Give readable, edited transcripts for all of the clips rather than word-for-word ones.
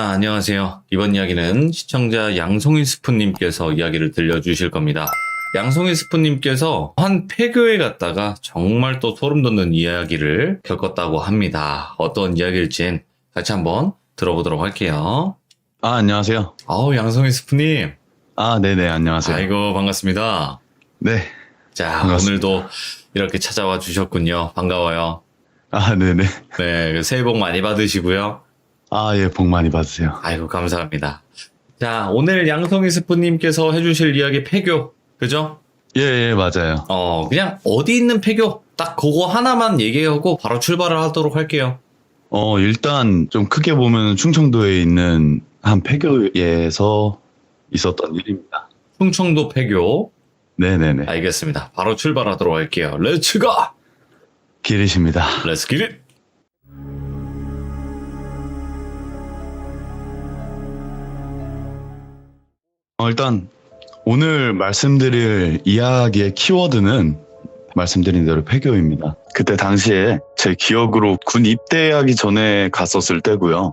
안녕하세요. 이번 이야기는 시청자 양송이 스프님께서 이야기를 들려주실 겁니다. 양송이 스프님께서 한 폐교에 갔다가 정말 또 소름 돋는 이야기를 겪었다고 합니다. 어떤 이야기일진 같이 한번 들어보도록 할게요. 안녕하세요. 양송이 스프님. 네네, 안녕하세요. 아이고, 반갑습니다. 네. 자, 반갑습니다. 오늘도 이렇게 찾아와 주셨군요. 반가워요. 네네. 네, 새해 복 많이 받으시고요. 예, 복 많이 받으세요. 아이고, 감사합니다. 자, 오늘 양송이 스프님께서 해주실 이야기 폐교, 그죠? 예, 맞아요. 그냥 어디 있는 폐교, 딱 그거 하나만 얘기하고 바로 출발을 하도록 할게요. 일단 좀 크게 보면 충청도에 있는 한 폐교에서 있었던 일입니다. 충청도 폐교. 네네네. 알겠습니다. 바로 출발하도록 할게요. 렛츠 고! 길이십니다. 렛츠 기릿! 일단 오늘 말씀드릴 이야기의 키워드는 말씀드린 대로 폐교입니다. 그때 당시에 제 기억으로 군 입대하기 전에 갔었을 때고요.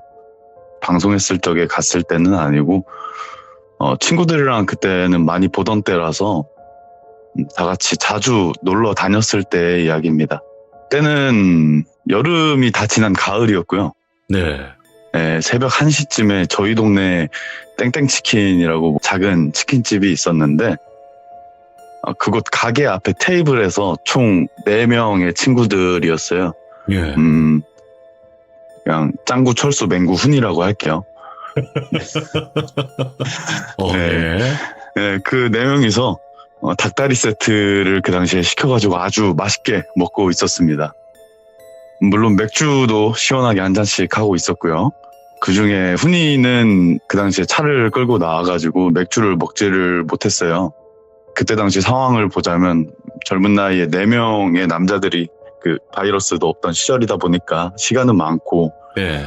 방송했을 적에 갔을 때는 아니고 친구들이랑 그때는 많이 보던 때라서 다 같이 자주 놀러 다녔을 때의 이야기입니다. 때는 여름이 다 지난 가을이었고요. 네. 새벽 1시쯤에 저희 동네에 땡땡치킨이라고 작은 치킨집이 있었는데 그곳 가게 앞에 테이블에서 총 4명의 친구들이었어요. 예. 그냥 짱구 철수 맹구 훈이라고 할게요. 네. 네, 그 4명이서 닭다리 세트를 그 당시에 시켜가지고 아주 맛있게 먹고 있었습니다. 물론 맥주도 시원하게 한 잔씩 하고 있었고요. 그 중에 훈이는 그 당시에 차를 끌고 나와가지고 맥주를 먹지를 못했어요. 그때 당시 상황을 보자면 젊은 나이에 4명의 남자들이 그 바이러스도 없던 시절이다 보니까 시간은 많고 네.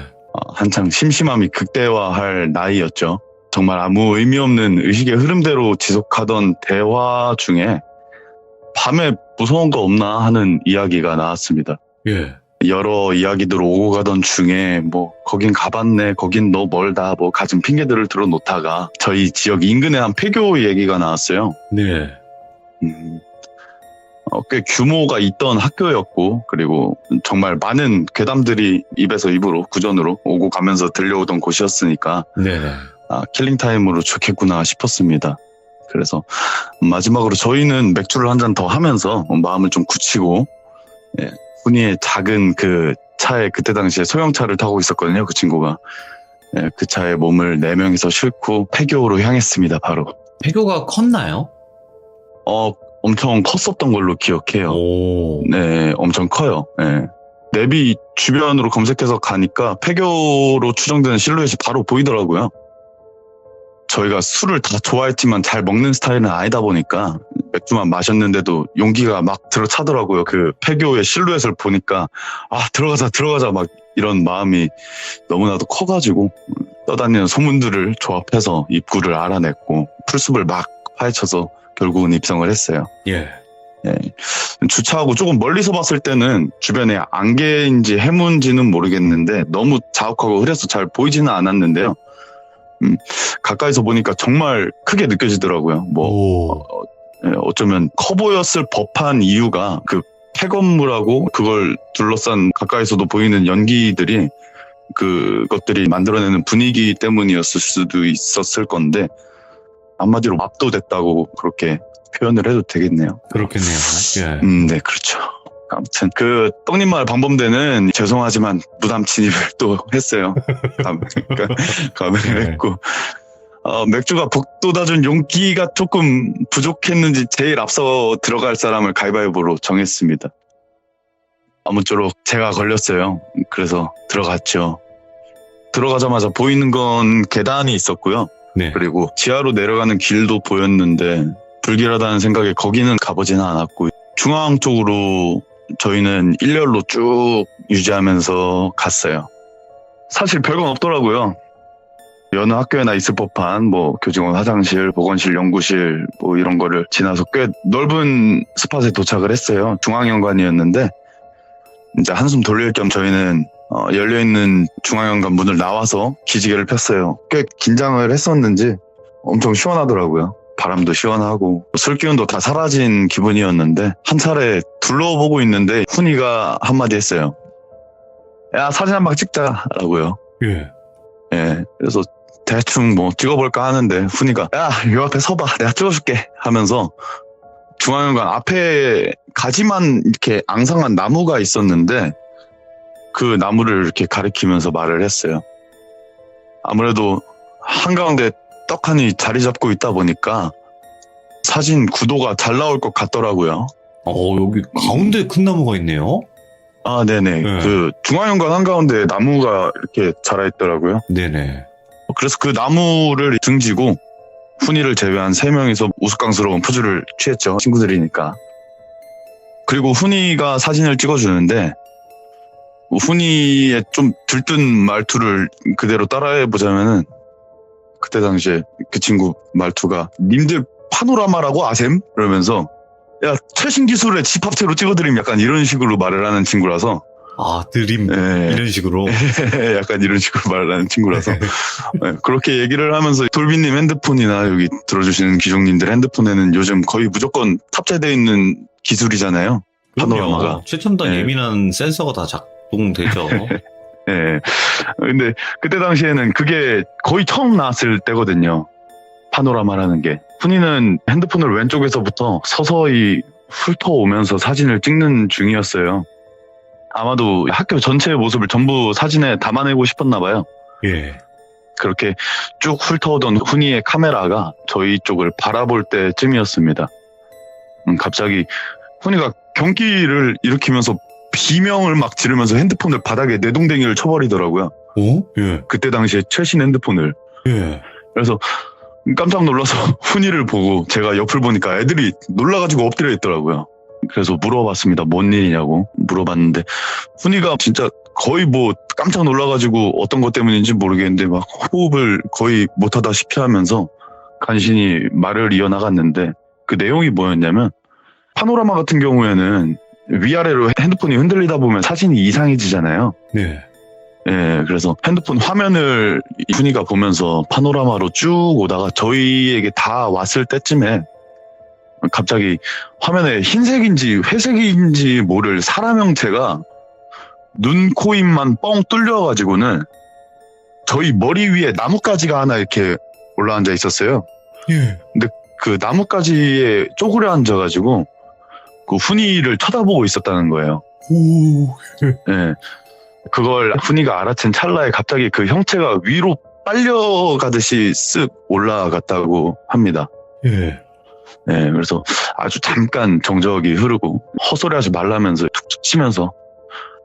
한창 심심함이 극대화할 나이였죠. 정말 아무 의미 없는 의식의 흐름대로 지속하던 대화 중에 밤에 무서운 거 없나 하는 이야기가 나왔습니다. 예. 여러 이야기들 오고 가던 중에 거긴 가봤네, 거긴 너 멀다, 갖은 핑계들을 들어놓다가 저희 지역 인근에 한 폐교 얘기가 나왔어요. 네. 꽤 규모가 있던 학교였고, 그리고 정말 많은 괴담들이 입에서 입으로 구전으로 오고 가면서 들려오던 곳이었으니까 네네. 킬링타임으로 좋겠구나 싶었습니다. 그래서 마지막으로 저희는 맥주를 한 잔 더 하면서 마음을 좀 굳히고 훈이의 작은 그 차에 그때 당시에 소형차를 타고 있었거든요. 그 친구가. 그 차에 몸을 4명이서 싣고 폐교로 향했습니다. 바로. 폐교가 컸나요? 엄청 컸었던 걸로 기억해요. 오. 네, 엄청 커요. 내비 주변으로 검색해서 가니까 폐교로 추정되는 실루엣이 바로 보이더라고요. 저희가 술을 다 좋아했지만 잘 먹는 스타일은 아니다 보니까 맥주만 마셨는데도 용기가 막 들어차더라고요. 그 폐교의 실루엣을 보니까 들어가자 막 이런 마음이 너무나도 커가지고 떠다니는 소문들을 조합해서 입구를 알아냈고 풀숲을 막 파헤쳐서 결국은 입성을 했어요. 예. 주차하고 조금 멀리서 봤을 때는 주변에 안개인지 해문지는 모르겠는데 너무 자욱하고 흐려서 잘 보이지는 않았는데요. 가까이서 보니까 정말 크게 느껴지더라고요. 어쩌면 커 보였을 법한 이유가 그 폐건물하고 그걸 둘러싼 가까이서도 보이는 연기들이 그것들이 만들어내는 분위기 때문이었을 수도 있었을 건데 한마디로 압도됐다고 그렇게 표현을 해도 되겠네요. 그렇겠네요. 예. 네, 그렇죠. 아무튼 그 떡잎마을 방범대는 죄송하지만 무담 진입을 또 했어요. 감회를 했고 맥주가 복돋아준 용기가 조금 부족했는지 제일 앞서 들어갈 사람을 가위바위보로 정했습니다. 아무쪼록 제가 걸렸어요. 그래서 들어갔죠. 들어가자마자 보이는 건 계단이 있었고요. 네. 그리고 지하로 내려가는 길도 보였는데 불길하다는 생각에 거기는 가보지는 않았고 중앙 쪽으로 저희는 일렬로 쭉 유지하면서 갔어요. 사실 별건 없더라고요. 여느 학교에나 있을 법한 교직원 화장실, 보건실, 연구실 이런 거를 지나서 꽤 넓은 스팟에 도착을 했어요. 중앙연관이었는데 이제 한숨 돌릴 겸 저희는 열려있는 중앙현관 문을 나와서 기지개를 폈어요. 꽤 긴장을 했었는지 엄청 시원하더라고요. 바람도 시원하고 술 기운도 다 사라진 기분이었는데 한 차례 둘러보고 있는데 훈이가 한마디 했어요. 야, 사진 한 방 찍자라고요. 예. 예, 그래서 대충 뭐 찍어볼까 하는데 훈이가 야, 요 앞에 서봐, 내가 찍어줄게 하면서 중앙현관 앞에 가지만 이렇게 앙상한 나무가 있었는데 그 나무를 이렇게 가리키면서 말을 했어요. 아무래도 한가운데 떡하니 자리 잡고 있다 보니까 사진 구도가 잘 나올 것 같더라고요. 여기 가운데 큰 나무가 있네요. 아, 네네. 네. 그 중앙현관 한가운데 나무가 이렇게 자라있더라고요. 네네. 그래서 그 나무를 등지고 훈이를 제외한 3명이서 우스꽝스러운 포즈를 취했죠. 친구들이니까. 그리고 훈이가 사진을 찍어주는데 훈이의 좀 들뜬 말투를 그대로 따라해보자면은 그때 당시에 그 친구 말투가 님들 파노라마라고 아셈? 이러면서 야, 최신 기술의 집합체로 찍어드림 약간 이런 식으로 말을 하는 친구라서 드림 예. 이런 식으로. 약간 이런 식으로 말을 하는 친구라서 예, 그렇게 얘기를 하면서 돌비님 핸드폰이나 여기 들어주시는 기종님들 핸드폰에는 요즘 거의 무조건 탑재되어 있는 기술이잖아요. 파노라마가. 그럼요. 최첨단 예. 예민한 센서가 다 작동되죠. 예. 근데 그때 당시에는 그게 거의 처음 나왔을 때거든요. 파노라마라는 게. 훈이는 핸드폰을 왼쪽에서부터 서서히 훑어오면서 사진을 찍는 중이었어요. 아마도 학교 전체의 모습을 전부 사진에 담아내고 싶었나 봐요. 예. 그렇게 쭉 훑어오던 훈이의 카메라가 저희 쪽을 바라볼 때쯤이었습니다. 갑자기 훈이가 경기를 일으키면서 비명을 막 지르면서 핸드폰을 바닥에 내동댕이를 쳐버리더라고요. 예. 그때 당시에 최신 핸드폰을. 예. 그래서 깜짝 놀라서 훈이를 보고 제가 옆을 보니까 애들이 놀라가지고 엎드려 있더라고요. 그래서 물어봤습니다. 뭔 일이냐고 물어봤는데 훈이가 진짜 거의 뭐 깜짝 놀라가지고 어떤 것 때문인지 모르겠는데 막 호흡을 거의 못하다시피 하면서 간신히 말을 이어나갔는데 그 내용이 뭐였냐면 파노라마 같은 경우에는 위아래로 핸드폰이 흔들리다 보면 사진이 이상해지잖아요. 네. 예, 그래서 핸드폰 화면을 훈이가 보면서 파노라마로 쭉 오다가 저희에게 다 왔을 때쯤에 갑자기 화면에 흰색인지 회색인지 모를 사람 형체가 눈, 코, 입만 뻥 뚫려가지고는 저희 머리 위에 나뭇가지가 하나 이렇게 올라앉아 있었어요. 예. 그 나뭇가지에 쪼그려 앉아가지고 그 훈이를 쳐다보고 있었다는 거예요. 오. 예. 그걸 훈이가 알아챈 찰나에 갑자기 그 형체가 위로 빨려가듯이 쓱 올라갔다고 합니다. 예. 예, 그래서 아주 잠깐 정적이 흐르고 헛소리하지 말라면서 툭툭 치면서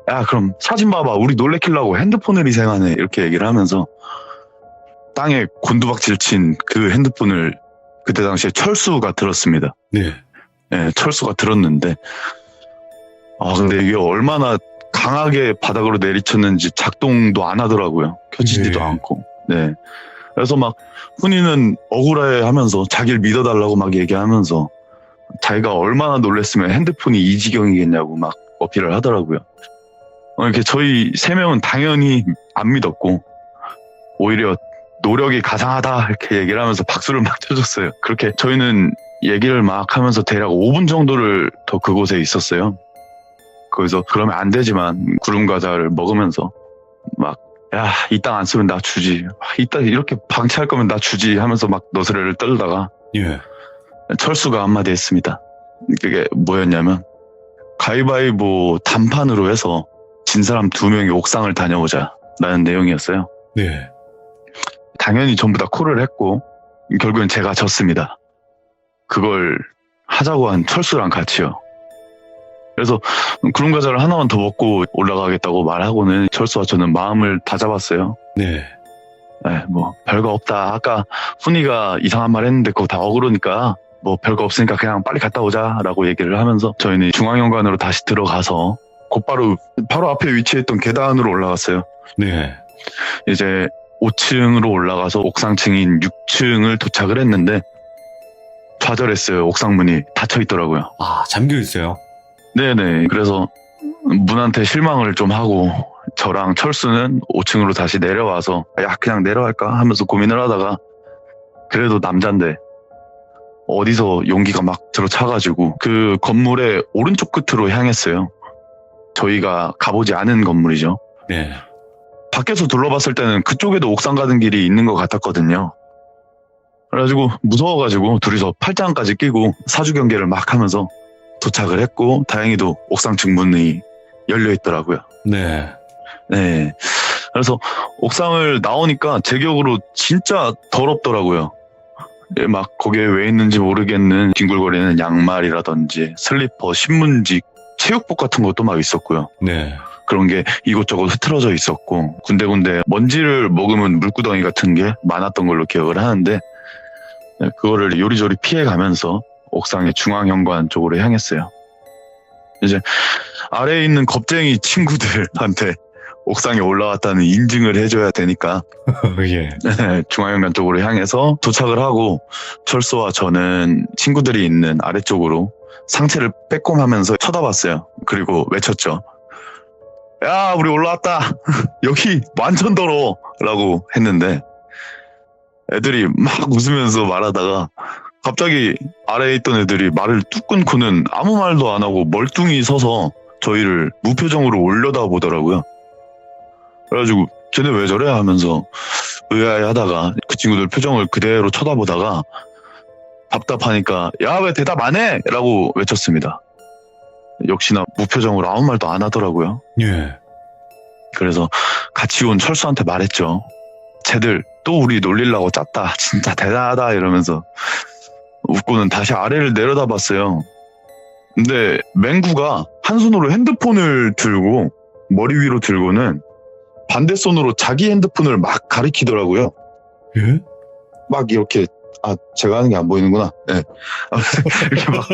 야, 그럼 사진 봐봐. 우리 놀래키려고 핸드폰을 희생하네. 이렇게 얘기를 하면서 땅에 곤두박질 친 그 핸드폰을 그때 당시에 철수가 들었습니다. 네. 예, 철수가 들었는데 근데 이게 얼마나 강하게 바닥으로 내리쳤는지 작동도 안 하더라고요. 켜지지도 네. 않고. 네. 그래서 막 훈이는 억울해 하면서 자기를 믿어달라고 막 얘기하면서 자기가 얼마나 놀랬으면 핸드폰이 이 지경이겠냐고 막 어필을 하더라고요. 이렇게 저희 3명은 당연히 안 믿었고 오히려 노력이 가상하다 이렇게 얘기를 하면서 박수를 막 쳐줬어요. 그렇게 저희는 얘기를 막 하면서 대략 5분 정도를 더 그곳에 있었어요. 거기서 그러면 안 되지만 구름 과자를 먹으면서 막 야, 이 땅 안 쓰면 나 주지. 이 땅 이렇게 방치할 거면 나 주지 하면서 막 너스레를 떨다가 예. 철수가 한마디 했습니다. 그게 뭐였냐면 가위바위보 단판으로 해서 진 사람 2명이 옥상을 다녀오자 라는 내용이었어요. 네. 당연히 전부 다 콜을 했고 결국엔 제가 졌습니다. 그걸 하자고 한 철수랑 같이요. 그래서 구름 과자를 하나만 더 먹고 올라가겠다고 말하고는 철수와 저는 마음을 다 잡았어요. 네. 네, 뭐 별거 없다. 아까 훈이가 이상한 말 했는데 그거 다 억울하니까 뭐 별거 없으니까 그냥 빨리 갔다 오자라고 얘기를 하면서 저희는 중앙현관으로 다시 들어가서 곧바로 바로 앞에 위치했던 계단으로 올라갔어요. 네. 이제 5층으로 올라가서 옥상층인 6층을 도착을 했는데 좌절했어요. 옥상문이 닫혀 있더라고요. 잠겨 있어요. 네네. 그래서 문한테 실망을 좀 하고 저랑 철수는 5층으로 다시 내려와서 야 그냥 내려갈까 하면서 고민을 하다가 그래도 남잔데 어디서 용기가 막 들어차가지고 그 건물의 오른쪽 끝으로 향했어요. 저희가 가보지 않은 건물이죠. 네. 밖에서 둘러봤을 때는 그쪽에도 옥상 가는 길이 있는 것 같았거든요. 그래가지고 무서워가지고 둘이서 팔짱까지 끼고 사주 경계를 막 하면서 도착을 했고 다행히도 옥상 측문이 열려 있더라고요. 네. 네. 그래서 옥상을 나오니까 제 기억으로 진짜 더럽더라고요. 예, 막 거기에 왜 있는지 모르겠는 뒹굴거리는 양말이라든지 슬리퍼, 신문지, 체육복 같은 것도 막 있었고요. 네. 그런 게 이곳저곳 흐트러져 있었고 군데군데 먼지를 머금은 물구덩이 같은 게 많았던 걸로 기억을 하는데 그거를 요리조리 피해가면서 옥상의 중앙현관 쪽으로 향했어요. 이제 아래에 있는 겁쟁이 친구들한테 옥상에 올라왔다는 인증을 해줘야 되니까 예. 중앙현관 쪽으로 향해서 도착을 하고 철수와 저는 친구들이 있는 아래쪽으로 상체를 빼꼼하면서 쳐다봤어요. 그리고 외쳤죠. 야 우리 올라왔다. 여기 완전 더러워 라고 했는데 애들이 막 웃으면서 말하다가 갑자기 아래에 있던 애들이 말을 뚝 끊고는 아무 말도 안 하고 멀뚱히 서서 저희를 무표정으로 올려다보더라고요. 그래가지고 쟤네 왜 저래 하면서 의아해하다가 그 친구들 표정을 그대로 쳐다보다가 답답하니까 야 왜 대답 안 해? 라고 외쳤습니다. 역시나 무표정으로 아무 말도 안 하더라고요. 예. 그래서 같이 온 철수한테 말했죠. 쟤들 또 우리 놀리려고 짰다. 진짜 대단하다 이러면서 웃고는 다시 아래를 내려다봤어요. 근데 맹구가 한 손으로 핸드폰을 들고 머리 위로 들고는 반대 손으로 자기 핸드폰을 막 가리키더라고요. 예? 막 이렇게 제가 하는 게 안 보이는구나. 네. 이렇게 막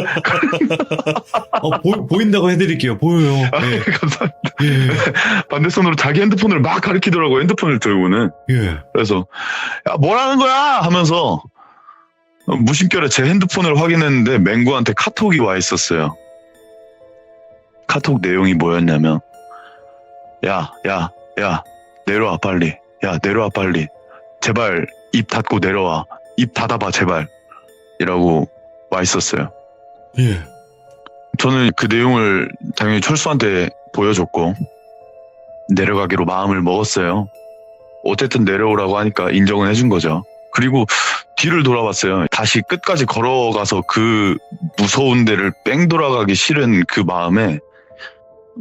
보인다고 해드릴게요. 보여요. 예. 감사합니다. 예. 반대 손으로 자기 핸드폰을 막 가리키더라고요. 핸드폰을 들고는. 예. 그래서 야 뭐라는 거야 하면서 무심결에 제 핸드폰을 확인했는데 맹구한테 카톡이 와 있었어요. 카톡 내용이 뭐였냐면 야 내려와 빨리. 야 내려와 빨리. 제발 입 닫고 내려와. 입 닫아봐 제발. 이라고 와 있었어요. 예. 저는 그 내용을 당연히 철수한테 보여줬고 내려가기로 마음을 먹었어요. 어쨌든 내려오라고 하니까 인정은 해준 거죠. 그리고 뒤를 돌아봤어요. 다시 끝까지 걸어가서 그 무서운 데를 뺑 돌아가기 싫은 그 마음에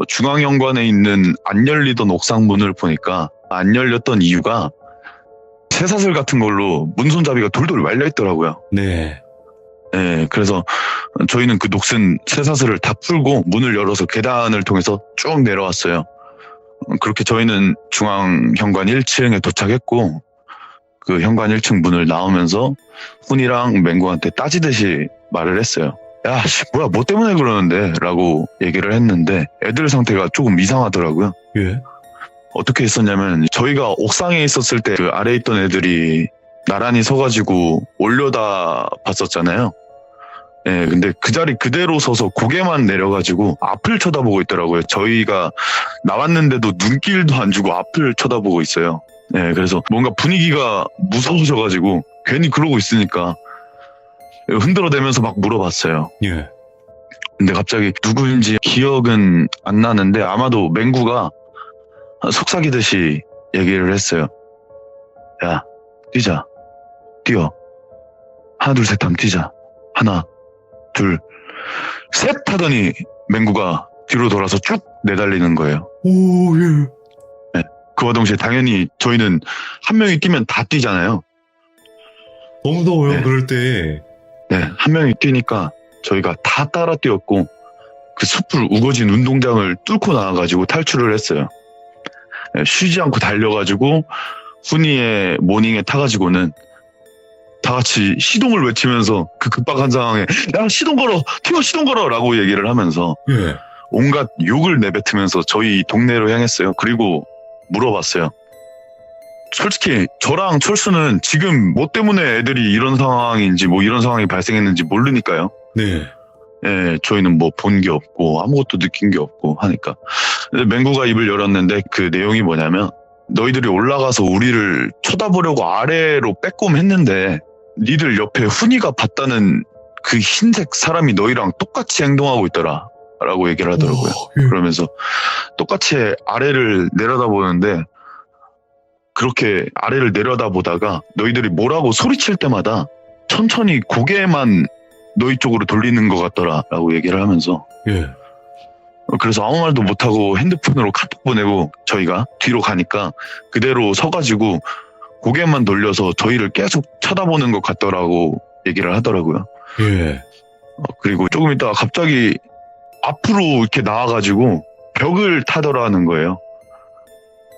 중앙현관에 있는 안 열리던 옥상 문을 보니까 안 열렸던 이유가 쇠사슬 같은 걸로 문 손잡이가 돌돌 말려 있더라고요. 네. 네, 그래서 저희는 그 녹슨 쇠사슬을 다 풀고 문을 열어서 계단을 통해서 쭉 내려왔어요. 그렇게 저희는 중앙현관 1층에 도착했고 그 현관 1층 문을 나오면서 훈이랑 맹구한테 따지듯이 말을 했어요. 야, 뭐야, 뭐 때문에 그러는데? 라고 얘기를 했는데 애들 상태가 조금 이상하더라고요. 예. 어떻게 했었냐면 저희가 옥상에 있었을 때 그 아래에 있던 애들이 나란히 서가지고 올려다 봤었잖아요. 예, 근데 그 자리 그대로 서서 고개만 내려가지고 앞을 쳐다보고 있더라고요. 저희가 나왔는데도 눈길도 안 주고 앞을 쳐다보고 있어요. 예, 그래서 뭔가 분위기가 무서워져가지고 괜히 그러고 있으니까 흔들어대면서 막 물어봤어요. 예. 근데 갑자기 누구인지 기억은 안 나는데 아마도 맹구가 속삭이듯이 얘기를 했어요. 야, 뛰자. 뛰어. 하나, 둘, 셋 하면 뛰자. 하나, 둘, 셋 하더니 맹구가 뒤로 돌아서 쭉 내달리는 거예요. 오, 예. 네. 그와 동시에 당연히 저희는 한 명이 뛰면 다 뛰잖아요. 너무 더워요, 네. 그럴 때. 네, 한 명이 뛰니까 저희가 다 따라 뛰었고 그 숲을 우거진 운동장을 뚫고 나와가지고 탈출을 했어요. 네, 쉬지 않고 달려가지고 훈이의 모닝에 타가지고는 다 같이 시동을 외치면서 그 급박한 상황에 야 시동 걸어 튀어 시동 걸어 라고 얘기를 하면서 예. 온갖 욕을 내뱉으면서 저희 동네로 향했어요. 그리고 물어봤어요. 솔직히 저랑 철수는 지금 뭐 때문에 애들이 이런 상황인지 뭐 이런 상황이 발생했는지 모르니까요. 네. 예, 저희는 뭐 본 게 없고 아무것도 느낀 게 없고 하니까 근데 맹구가 입을 열었는데 그 내용이 뭐냐면 너희들이 올라가서 우리를 쳐다보려고 아래로 빼꼼했는데 니들 옆에 훈이가 봤다는 그 흰색 사람이 너희랑 똑같이 행동하고 있더라 라고 얘기를 하더라고요. 그러면서 똑같이 아래를 내려다보는데 그렇게 아래를 내려다보다가 너희들이 뭐라고 소리칠 때마다 천천히 고개만 너희 쪽으로 돌리는 것 같더라 라고 얘기를 하면서 예. 그래서 아무 말도 못하고 핸드폰으로 카톡 보내고 저희가 뒤로 가니까 그대로 서가지고 고개만 돌려서 저희를 계속 쳐다보는 것 같더라고 얘기를 하더라고요. 예. 그리고 조금 있다가 갑자기 앞으로 이렇게 나와가지고 벽을 타더라는 거예요.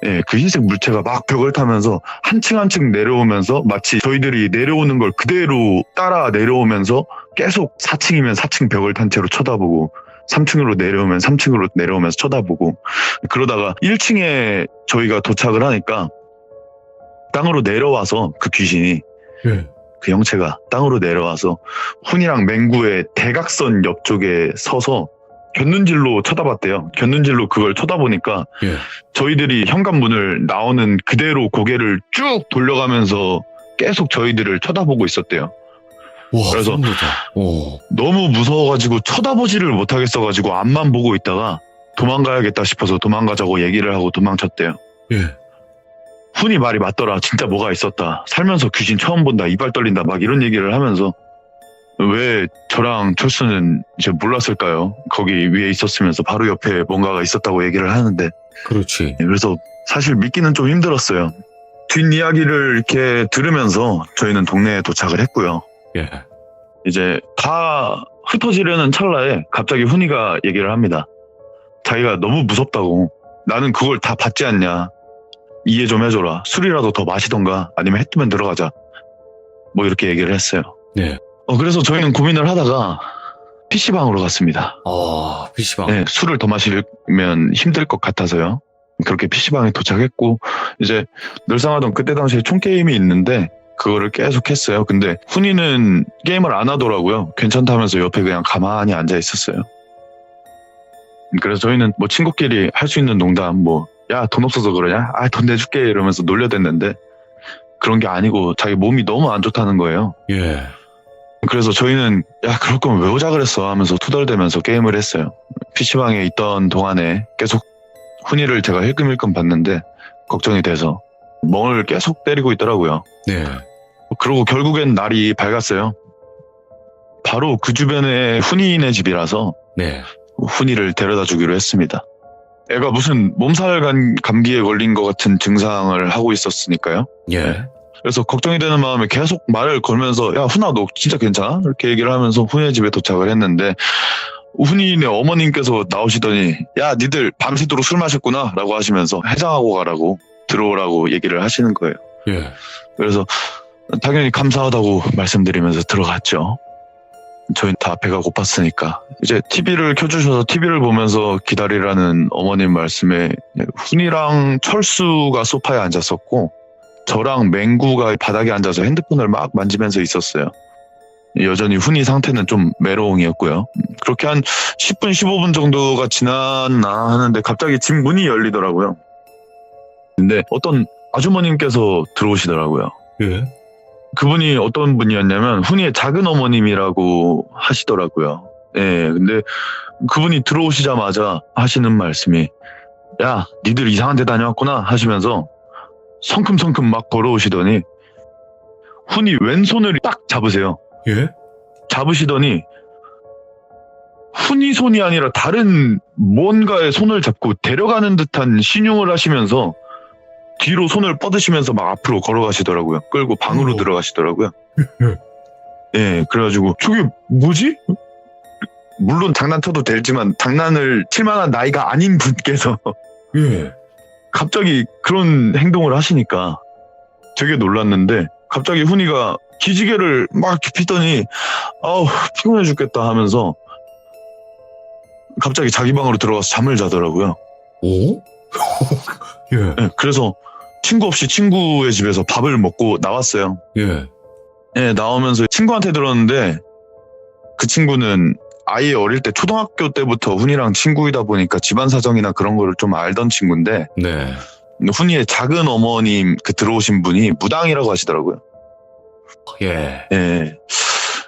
예, 그 흰색 물체가 막 벽을 타면서 한 층 한 층 내려오면서 마치 저희들이 내려오는 걸 그대로 따라 내려오면서 계속 4층이면 4층 벽을 탄 채로 쳐다보고 3층으로 내려오면 3층으로 내려오면서 쳐다보고 그러다가 1층에 저희가 도착을 하니까 땅으로 내려와서 그 귀신이 예. 그 형체가 땅으로 내려와서 훈이랑 맹구의 대각선 옆쪽에 서서 곁눈질로 쳐다봤대요. 곁눈질로 그걸 쳐다보니까 예. 저희들이 현관문을 나오는 그대로 고개를 쭉 돌려가면서 계속 저희들을 쳐다보고 있었대요. 와, 그래서 소름 돋아. 오. 너무 무서워가지고 쳐다보지를 못하겠어가지고 앞만 보고 있다가 도망가야겠다 싶어서 도망가자고 얘기를 하고 도망쳤대요. 예. 훈이 말이 맞더라. 진짜 뭐가 있었다. 살면서 귀신 처음 본다. 이발 떨린다. 막 이런 얘기를 하면서 왜 저랑 철수는 이제 몰랐을까요? 거기 위에 있었으면서 바로 옆에 뭔가가 있었다고 얘기를 하는데 그렇지. 그래서 사실 믿기는 좀 힘들었어요. 뒷이야기를 이렇게 들으면서 저희는 동네에 도착을 했고요. 예. 이제 다 흩어지려는 찰나에 갑자기 훈이가 얘기를 합니다. 자기가 너무 무섭다고 나는 그걸 다 받지 않냐. 이해 좀 해줘라. 술이라도 더 마시던가 아니면 해 뜨면 들어가자. 뭐 이렇게 얘기를 했어요. 네. 그래서 저희는 고민을 하다가 PC방으로 갔습니다. PC방. 네, 술을 더 마시면 힘들 것 같아서요. 그렇게 PC방에 도착했고 이제 늘상 하던 그때 당시에 총게임이 있는데 그거를 계속 했어요. 근데 훈이는 게임을 안 하더라고요. 괜찮다면서 옆에 그냥 가만히 앉아 있었어요. 그래서 저희는 뭐 친구끼리 할 수 있는 농담 뭐 야, 돈 없어서 그러냐? 돈 내줄게 이러면서 놀려댔는데 그런 게 아니고 자기 몸이 너무 안 좋다는 거예요. 예. 그래서 저희는 야, 그럴 거면 왜 오자 그랬어 하면서 투덜대면서 게임을 했어요. PC방에 있던 동안에 계속 훈이를 제가 힐끔힐끔 봤는데 걱정이 돼서 멍을 계속 때리고 있더라고요. 네. 그러고 결국엔 날이 밝았어요. 바로 그 주변에 훈이네 집이라서 네. 훈이를 데려다 주기로 했습니다. 애가 무슨 몸살 감기에 걸린 것 같은 증상을 하고 있었으니까요. 예. 그래서 걱정이 되는 마음에 계속 말을 걸면서 야, 훈아 너 진짜 괜찮아? 이렇게 얘기를 하면서 훈이네 집에 도착을 했는데 훈이네 어머님께서 나오시더니 야, 니들 밤새도록 술 마셨구나 라고 하시면서 해장하고 가라고 들어오라고 얘기를 하시는 거예요. 예. 그래서 당연히 감사하다고 말씀드리면서 들어갔죠. 저희는 다 배가 고팠으니까 이제 TV를 켜주셔서 TV를 보면서 기다리라는 어머님 말씀에 훈이랑 철수가 소파에 앉았었고 저랑 맹구가 바닥에 앉아서 핸드폰을 막 만지면서 있었어요. 여전히 훈이 상태는 좀 메롱이었고요. 그렇게 한 10분 15분 정도가 지났나 하는데 갑자기 집 문이 열리더라고요. 근데 어떤 아주머님께서 들어오시더라고요. 예. 그분이 어떤 분이었냐면 훈이의 작은 어머님이라고 하시더라고요. 예, 근데 그분이 들어오시자마자 하시는 말씀이 야, 니들 이상한 데 다녀왔구나 하시면서 성큼성큼 막 걸어오시더니 훈이 왼손을 딱 잡으세요. 예. 잡으시더니 훈이 손이 아니라 다른 뭔가의 손을 잡고 데려가는 듯한 신용을 하시면서 뒤로 손을 뻗으시면서 막 앞으로 걸어가시더라고요. 끌고 방으로 들어가시더라고요. 예, 그래가지고 저게 뭐지? 물론 장난쳐도 되지만 장난을 칠 만한 나이가 아닌 분께서 예. 갑자기 그런 행동을 하시니까 되게 놀랐는데 갑자기 훈이가 기지개를 막 피더니 아우 피곤해 죽겠다 하면서 갑자기 자기 방으로 들어가서 잠을 자더라고요. 오? 예. 예, 그래서 친구 없이 친구의 집에서 밥을 먹고 나왔어요. 예. 예, 나오면서 친구한테 들었는데 그 친구는 아예 어릴 때 초등학교 때부터 훈이랑 친구이다 보니까 집안 사정이나 그런 거를 좀 알던 친구인데 네. 훈이의 작은 어머님 그 들어오신 분이 무당이라고 하시더라고요. 예. 예.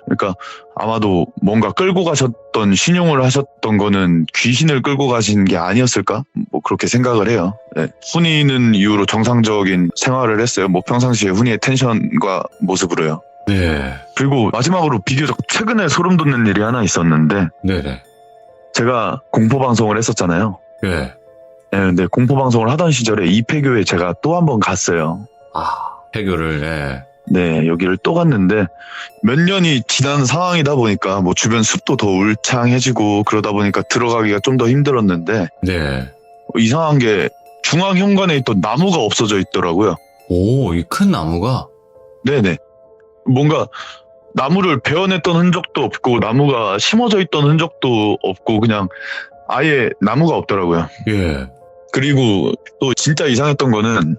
그러니까 아마도 뭔가 끌고 가셨던 신용을 하셨던 거는 귀신을 끌고 가신 게 아니었을까? 뭐 그렇게 생각을 해요. 예. 훈이는 이후로 정상적인 생활을 했어요. 뭐 평상시에 훈이의 텐션과 모습으로요. 네. 그리고 마지막으로 비교적 최근에 소름 돋는 일이 하나 있었는데 네네. 제가 공포방송을 했었잖아요. 예. 예, 근데 공포방송을 하던 시절에 이 폐교에 제가 또 한 번 갔어요. 아, 폐교를, 예. 네, 여기를 또 갔는데 몇 년이 지난 상황이다 보니까 뭐 주변 숲도 더 울창해지고 그러다 보니까 들어가기가 좀 더 힘들었는데 네. 이상한 게 중앙현관에 있던 나무가 없어져 있더라고요. 오, 이 큰 나무가? 네네. 뭔가 나무를 베어냈던 흔적도 없고 나무가 심어져 있던 흔적도 없고 그냥 아예 나무가 없더라고요. 예. 그리고 또 진짜 이상했던 거는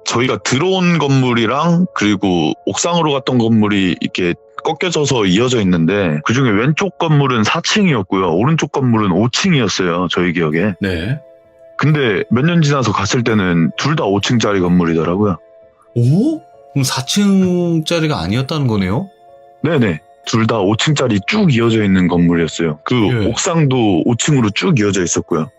저희가 들어온 건물이랑 그리고 옥상으로 갔던 건물이 이렇게 꺾여져서 이어져 있는데 그중에 왼쪽 건물은 4층이었고요. 오른쪽 건물은 5층이었어요. 저희 기억에. 네. 근데 몇 년 지나서 갔을 때는 둘 다 5층짜리 건물이더라고요. 오? 그럼 4층짜리가 아니었다는 거네요? 네네. 둘 다 5층짜리 쭉 이어져 있는 건물이었어요. 그 예. 옥상도 5층으로 쭉 이어져 있었고요.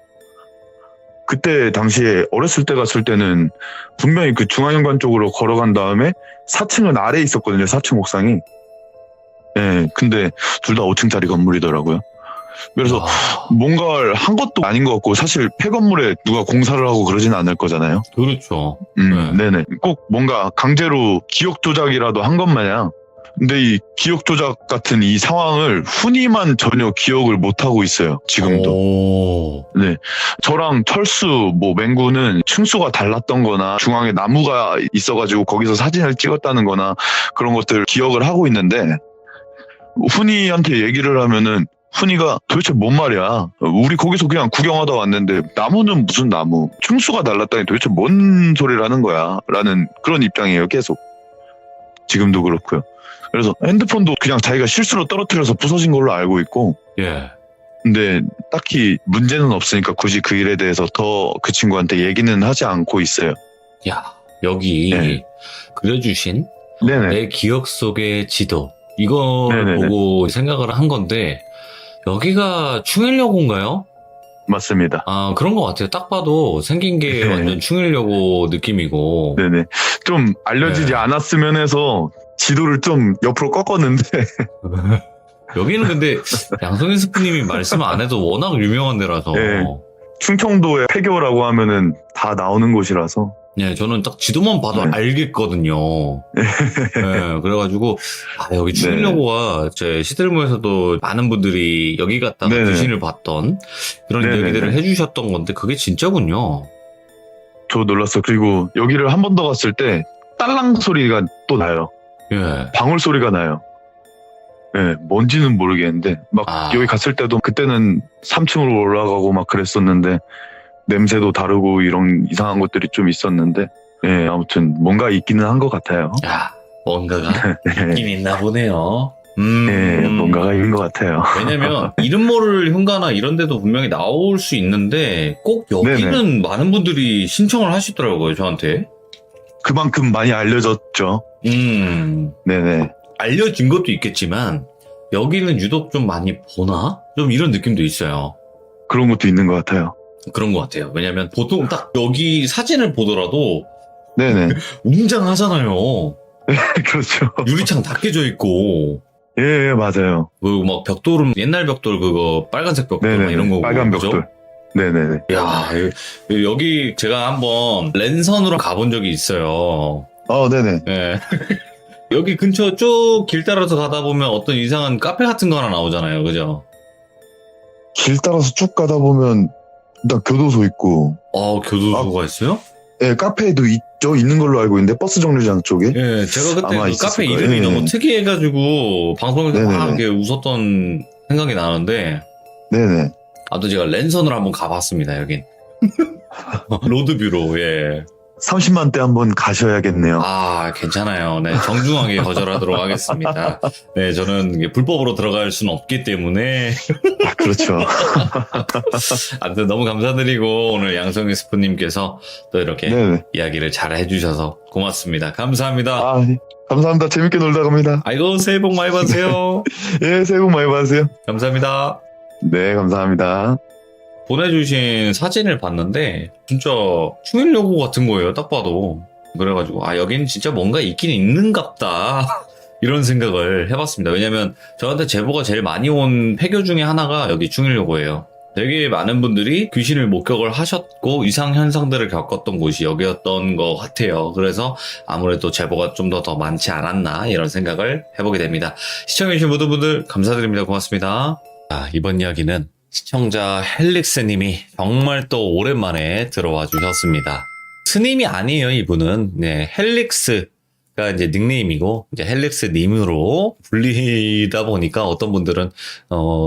그때 당시에 어렸을 때 갔을 때는 분명히 그 중앙현관 쪽으로 걸어간 다음에 4층은 아래에 있었거든요. 4층 옥상이. 예, 근데 둘 다 5층짜리 건물이더라고요. 그래서 아, 뭔가를 한 것도 아닌 것 같고 사실 폐건물에 누가 공사를 하고 그러진 않을 거잖아요. 그렇죠. 네. 네네. 꼭 뭔가 강제로 기억 조작이라도 한 것 마냥. 근데 이 기억 조작 같은 이 상황을 훈이만 전혀 기억을 못 하고 있어요. 지금도. 오. 네. 저랑 철수, 뭐 맹구는 층수가 달랐던 거나 중앙에 나무가 있어가지고 거기서 사진을 찍었다는 거나 그런 것들을 기억을 하고 있는데 훈이한테 얘기를 하면은 훈이가 도대체 뭔 말이야. 우리 거기서 그냥 구경하다 왔는데 나무는 무슨 나무. 층수가 달랐다니 도대체 뭔 소리를 하는 거야. 라는 그런 입장이에요. 계속. 지금도 그렇고요. 그래서 핸드폰도 그냥 자기가 실수로 떨어뜨려서 부서진 걸로 알고 있고 예. 근데 딱히 문제는 없으니까 굳이 그 일에 대해서 더 그 친구한테 얘기는 하지 않고 있어요. 야, 여기 네. 그려주신 네네. 내 기억 속의 지도. 이걸 네네네. 보고 생각을 한 건데, 여기가 충일여고인가요? 맞습니다. 아, 그런 것 같아요. 딱 봐도 생긴 게 네. 완전 충일여고 느낌이고. 네네. 좀 알려지지 네. 않았으면 해서 지도를 좀 옆으로 꺾었는데 여기는 근데 양성인 스프님이 말씀 안 해도 워낙 유명한 데라서. 네. 충청도의 폐교라고 하면은 다 나오는 곳이라서 네, 저는 딱 지도만 봐도 네. 알겠거든요. 네, 그래가지고, 아, 여기 충일여고가 제 시들모에서도 많은 분들이 여기 갔다가 네네. 귀신을 봤던 그런 네네네. 얘기들을 해주셨던 건데, 그게 진짜군요. 저 놀랐어요. 그리고 여기를 한 번 더 갔을 때 딸랑 소리가 또 나요. 예. 방울 소리가 나요. 예, 뭔지는 모르겠는데 막 아. 여기 갔을 때도 그때는 3층으로 올라가고 막 그랬었는데 냄새도 다르고 이런 이상한 것들이 좀 있었는데 예, 아무튼 뭔가 있기는 한 것 같아요. 야, 뭔가가 있긴 있나 보네요. 예, 뭔가가 있는 것 같아요. 왜냐면, 이름 모를 흉가나 이런 데도 분명히 나올 수 있는데, 꼭 여기는 많은 분들이 신청을 하시더라고요, 저한테. 그만큼 많이 알려졌죠. 네네. 알려진 것도 있겠지만, 여기는 유독 좀 많이 보나? 좀 이런 느낌도 있어요. 그런 것도 있는 것 같아요. 그런 것 같아요. 왜냐면, 보통 딱 여기 사진을 보더라도, 네네. 웅장하잖아요. 그렇죠. 유리창 다 깨져 있고, 예, 예, 맞아요. 그리고 막 벽돌은 옛날 벽돌 그거 빨간색 벽돌 막 네네. 이런 거고. 빨간 그죠? 벽돌. 네네네. 야, 여기 제가 한번 랜선으로 가본 적이 있어요. 네네. 예. 여기 근처 쭉 길 따라서 가다 보면 어떤 이상한 카페 같은 거 하나 나오잖아요. 그죠? 길 따라서 쭉 가다 보면 일단 교도소 있고 교도소가 있어요? 예, 카페도 있죠. 있는 걸로 알고 있는데 버스 정류장 쪽에. 예, 제가 그때 아마 그 있었을 카페 거예요. 이름이 예. 너무 특이해가지고 방송에서 막 네네네. 이렇게 웃었던 생각이 나는데, 네네. 아무튼 제가 랜선으로 한번 가봤습니다, 여긴. 로드뷰로, 예. 30만 대 한번 가셔야겠네요. 아, 괜찮아요. 네, 정중하게 거절하도록 하겠습니다. 네, 저는 이게 불법으로 들어갈 수는 없기 때문에. 그렇죠. 아무튼 너무 감사드리고, 오늘 양성희 스프님께서 또 이렇게 네네. 이야기를 잘 해주셔서 고맙습니다. 감사합니다. 아, 네. 감사합니다. 재밌게 놀다 갑니다. 아이고, 새해 복 많이 받으세요. 예, 새해 복 많이 받으세요. 감사합니다. 네, 감사합니다. 보내주신 사진을 봤는데 진짜 충일여고 같은 거예요. 딱 봐도. 그래가지고 아 여긴 진짜 뭔가 있긴 있는갑다 이런 생각을 해봤습니다. 왜냐면 저한테 제보가 제일 많이 온 폐교 중에 하나가 여기 충일여고예요. 되게 많은 분들이 귀신을 목격을 하셨고 이상 현상들을 겪었던 곳이 여기였던 것 같아요. 그래서 아무래도 제보가 좀 더 많지 않았나 이런 생각을 해보게 됩니다. 시청해주신 모든 분들 감사드립니다. 고맙습니다. 이번 이야기는 시청자 헬릭스님이 정말 또 오랜만에 들어와 주셨습니다. 스님이 아니에요, 이분은. 네, 헬릭스가 이제 닉네임이고, 이제 헬릭스님으로 불리다 보니까 어떤 분들은,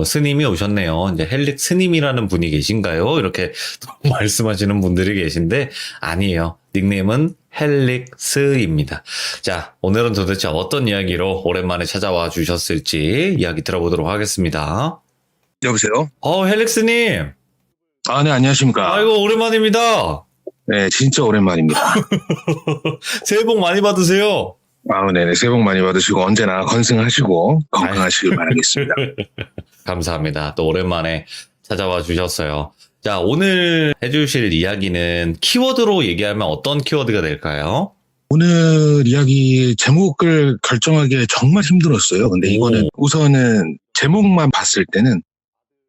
스님이 오셨네요. 이제 헬릭스님이라는 분이 계신가요? 이렇게 또 말씀하시는 분들이 계신데, 아니에요. 닉네임은 헬릭스입니다. 자, 오늘은 도대체 어떤 이야기로 오랜만에 찾아와 주셨을지 이야기 들어보도록 하겠습니다. 여보세요? 헬릭스님. 네, 안녕하십니까. 아이고, 오랜만입니다. 네, 진짜 오랜만입니다. 새해 복 많이 받으세요. 네네. 새해 복 많이 받으시고, 언제나 건승하시고, 건강하시길 바라겠습니다. 감사합니다. 또 오랜만에 찾아와 주셨어요. 자, 오늘 해주실 이야기는 키워드로 얘기하면 어떤 키워드가 될까요? 오늘 이야기 제목을 결정하기 정말 힘들었어요. 근데 이거는 우선은 제목만 봤을 때는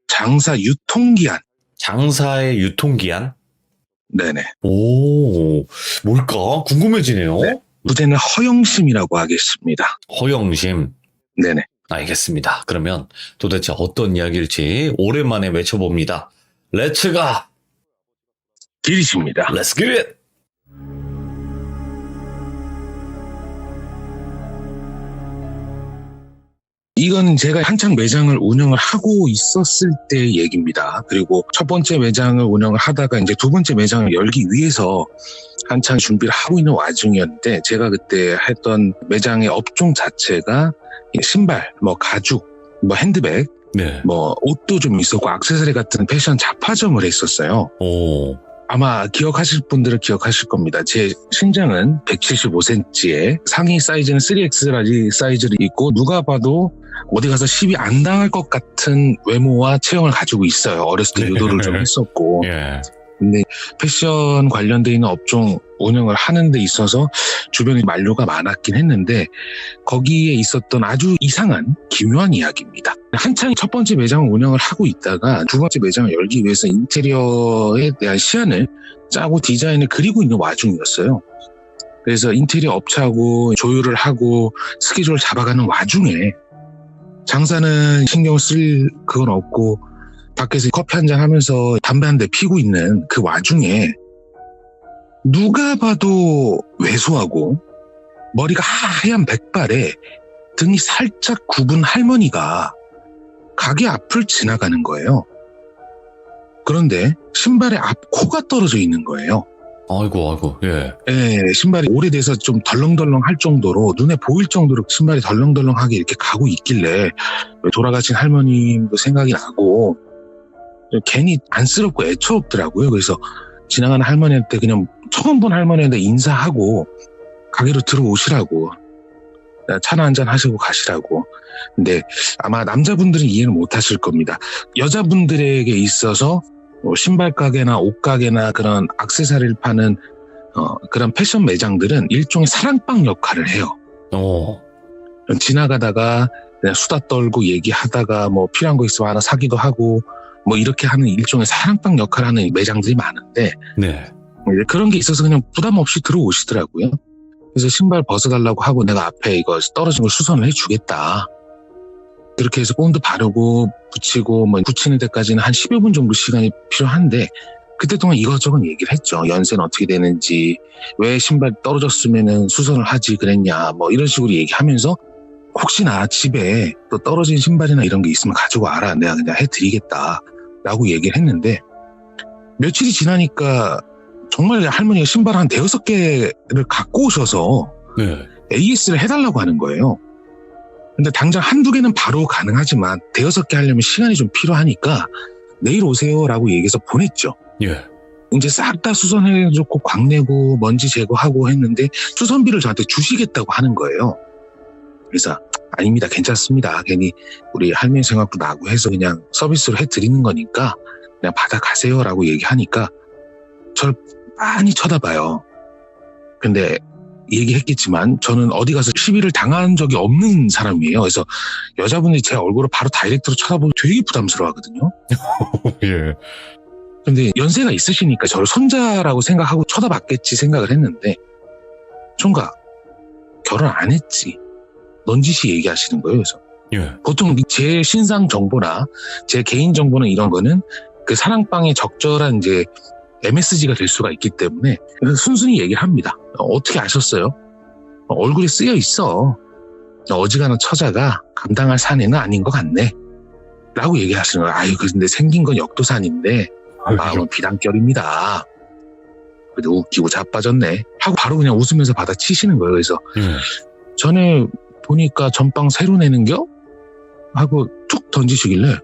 장사 유통기한. 장사의 유통기한? 네네. 오, 뭘까? 궁금해지네요. 네. 부제는 허영심이라고 하겠습니다. 허영심. 네네. 알겠습니다. 그러면 도대체 어떤 이야기일지 오랜만에 외쳐봅니다. 렛츠가! 길이십니다. Let's get it! 이건 제가 한창 매장을 운영을 하고 있었을 때 얘기입니다. 그리고 첫 번째 매장을 운영을 하다가 이제 두 번째 매장을 열기 위해서 한창 준비를 하고 있는 와중이었는데 제가 그때 했던 매장의 업종 자체가 신발, 가죽, 핸드백, 네. 옷도 좀 있었고 액세서리 같은 패션 잡화점을 했었어요. 오. 아마 기억하실 분들은 기억하실 겁니다. 제 신장은 175cm에 상의 사이즈는 3X 사이즈를 입고 누가 봐도 어디 가서 시비 안 당할 것 같은 외모와 체형을 가지고 있어요. 어렸을 때 유도를 좀 했었고. 예. 근데 패션 관련돼 있는 업종 운영을 하는 데 있어서 주변에 만류가 많았긴 했는데 거기에 있었던 아주 이상한 기묘한 이야기입니다. 한창 첫 번째 매장을 운영을 하고 있다가 두 번째 매장을 열기 위해서 인테리어에 대한 시안을 짜고 디자인을 그리고 있는 와중이었어요. 그래서 인테리어 업체하고 조율을 하고 스케줄을 잡아가는 와중에 장사는 신경 쓸 그건 없고 밖에서 커피 한잔 하면서 담배 한 대 피고 있는 그 와중에 누가 봐도 왜소하고 머리가 하얀 백발에 등이 살짝 굽은 할머니가 가게 앞을 지나가는 거예요. 그런데 신발의 앞 코가 떨어져 있는 거예요. 아이고, 예. 예, 신발이 오래돼서 좀 덜렁덜렁 할 정도로 눈에 보일 정도로 신발이 덜렁덜렁하게 이렇게 가고 있길래 돌아가신 할머님도 생각이 나고 괜히 안쓰럽고 애처롭더라고요. 그래서 지나가는 할머니한테 그냥 처음 본 할머니한테 인사하고 가게로 들어오시라고 차나 한잔 하시고 가시라고. 근데 아마 남자분들은 이해를 못 하실 겁니다. 여자분들에게 있어서 신발 가게나 옷 가게나 그런 액세서리를 파는 그런 패션 매장들은 일종의 사랑방 역할을 해요. 지나가다가 그냥 수다 떨고 얘기하다가 필요한 거 있으면 하나 사기도 하고 이렇게 하는 일종의 사랑방 역할을 하는 매장들이 많은데 네. 그런 게 있어서 그냥 부담 없이 들어오시더라고요. 그래서 신발 벗어달라고 하고 내가 앞에 이거 떨어진 걸 수선을 해주겠다. 그렇게 해서 본드 바르고 붙이고 붙이는 데까지는 한 10여 분 정도 시간이 필요한데 그때 동안 이것저것 얘기를 했죠. 연세는 어떻게 되는지, 왜 신발 떨어졌으면 수선을 하지 그랬냐, 이런 식으로 얘기하면서 혹시나 집에 또 떨어진 신발이나 이런 게 있으면 가지고 와라. 내가 그냥 해드리겠다. 라고 얘기를 했는데 며칠이 지나니까 정말 할머니가 신발 한 5개를 갖고 오셔서 네. AS를 해달라고 하는 거예요. 근데 당장 한두 개는 바로 가능하지만 5개 하려면 시간이 좀 필요하니까 내일 오세요라고 얘기해서 보냈죠. 예. 이제 싹 다 수선해줬고 광내고 먼지 제거하고 했는데 수선비를 저한테 주시겠다고 하는 거예요. 그래서 아닙니다. 괜찮습니다. 괜히 우리 할머니 생각도 나고 해서 그냥 서비스로 해드리는 거니까 그냥 받아가세요라고 얘기하니까 저를 빤히 쳐다봐요. 근데 얘기했겠지만 저는 어디 가서 시비를 당한 적이 없는 사람이에요. 그래서 여자분이 제 얼굴을 바로 다이렉트로 쳐다보면 되게 부담스러워하거든요. 예. 근데 연세가 있으시니까 저를 손자라고 생각하고 쳐다봤겠지 생각을 했는데 총각 결혼 안 했지. 넌지시 얘기하시는 거예요. 그래서 예. 보통 제 신상 정보나 제 개인 정보는 이런 거는 그 사랑방의 적절한 이제 MSG가 될 수가 있기 때문에 순순히 얘기를 합니다. 어떻게 아셨어요? 얼굴에 쓰여 있어. 어지간한 처자가 감당할 사내는 아닌 것 같네. 라고 얘기하시는 거예요. 아유, 근데 생긴 건 역도산인데 마음은 비단결입니다. 그래도 웃기고 자빠졌네. 하고 바로 그냥 웃으면서 받아치시는 거예요. 그래서 예. 전에 보니까 전빵 새로 내는겨? 하고 툭 던지시길래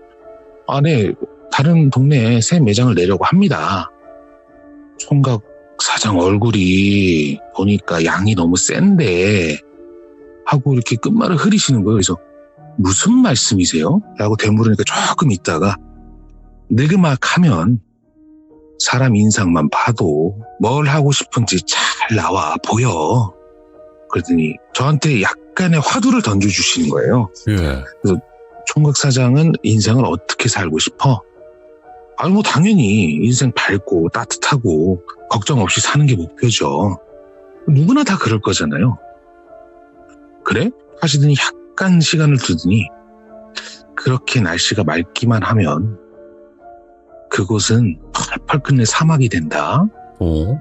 아, 네. 다른 동네에 새 매장을 내려고 합니다. 총각 사장 얼굴이 보니까 양이 너무 센데 하고 이렇게 끝말을 흐리시는 거예요. 그래서 무슨 말씀이세요? 라고 되물으니까 조금 있다가 느그막하면 사람 인상만 봐도 뭘 하고 싶은지 잘 나와 보여. 그러더니 저한테 약간의 화두를 던져주시는 거예요. 예. 총각 사장은 인생을 어떻게 살고 싶어? 아니 뭐 당연히 인생 밝고 따뜻하고 걱정 없이 사는 게 목표죠. 누구나 다 그럴 거잖아요. 그래? 하시더니 약간 시간을 두더니 그렇게 날씨가 맑기만 하면 그곳은 펄펄 끓는 사막이 된다. 오.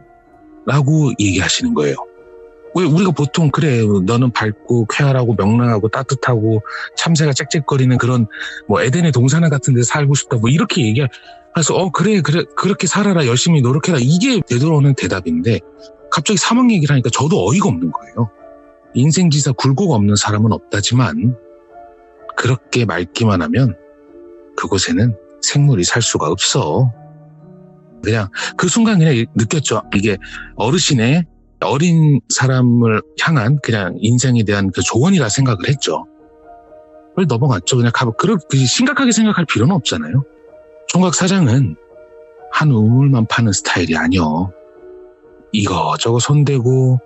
라고 얘기하시는 거예요. 왜 우리가 보통 그래 너는 밝고 쾌활하고 명랑하고 따뜻하고 참새가 짹짹거리는 그런 뭐 에덴의 동산화 같은 데서 살고 싶다 뭐 이렇게 얘기해서 그래 그렇게 살아라 열심히 노력해라 이게 되돌아오는 대답인데 갑자기 사막 얘기를 하니까 저도 어이가 없는 거예요. 인생지사 굴곡 없는 사람은 없다지만 그렇게 맑기만 하면 그곳에는 생물이 살 수가 없어. 그냥 그 순간 그냥 느꼈죠. 이게 어르신의 어린 사람을 향한 그냥 인생에 대한 그 조언이라 생각을 했죠. 그걸 넘어갔죠. 그냥 그렇게 심각하게 생각할 필요는 없잖아요. 총각 사장은 한 우물만 파는 스타일이 아니요. 이거저거 손대고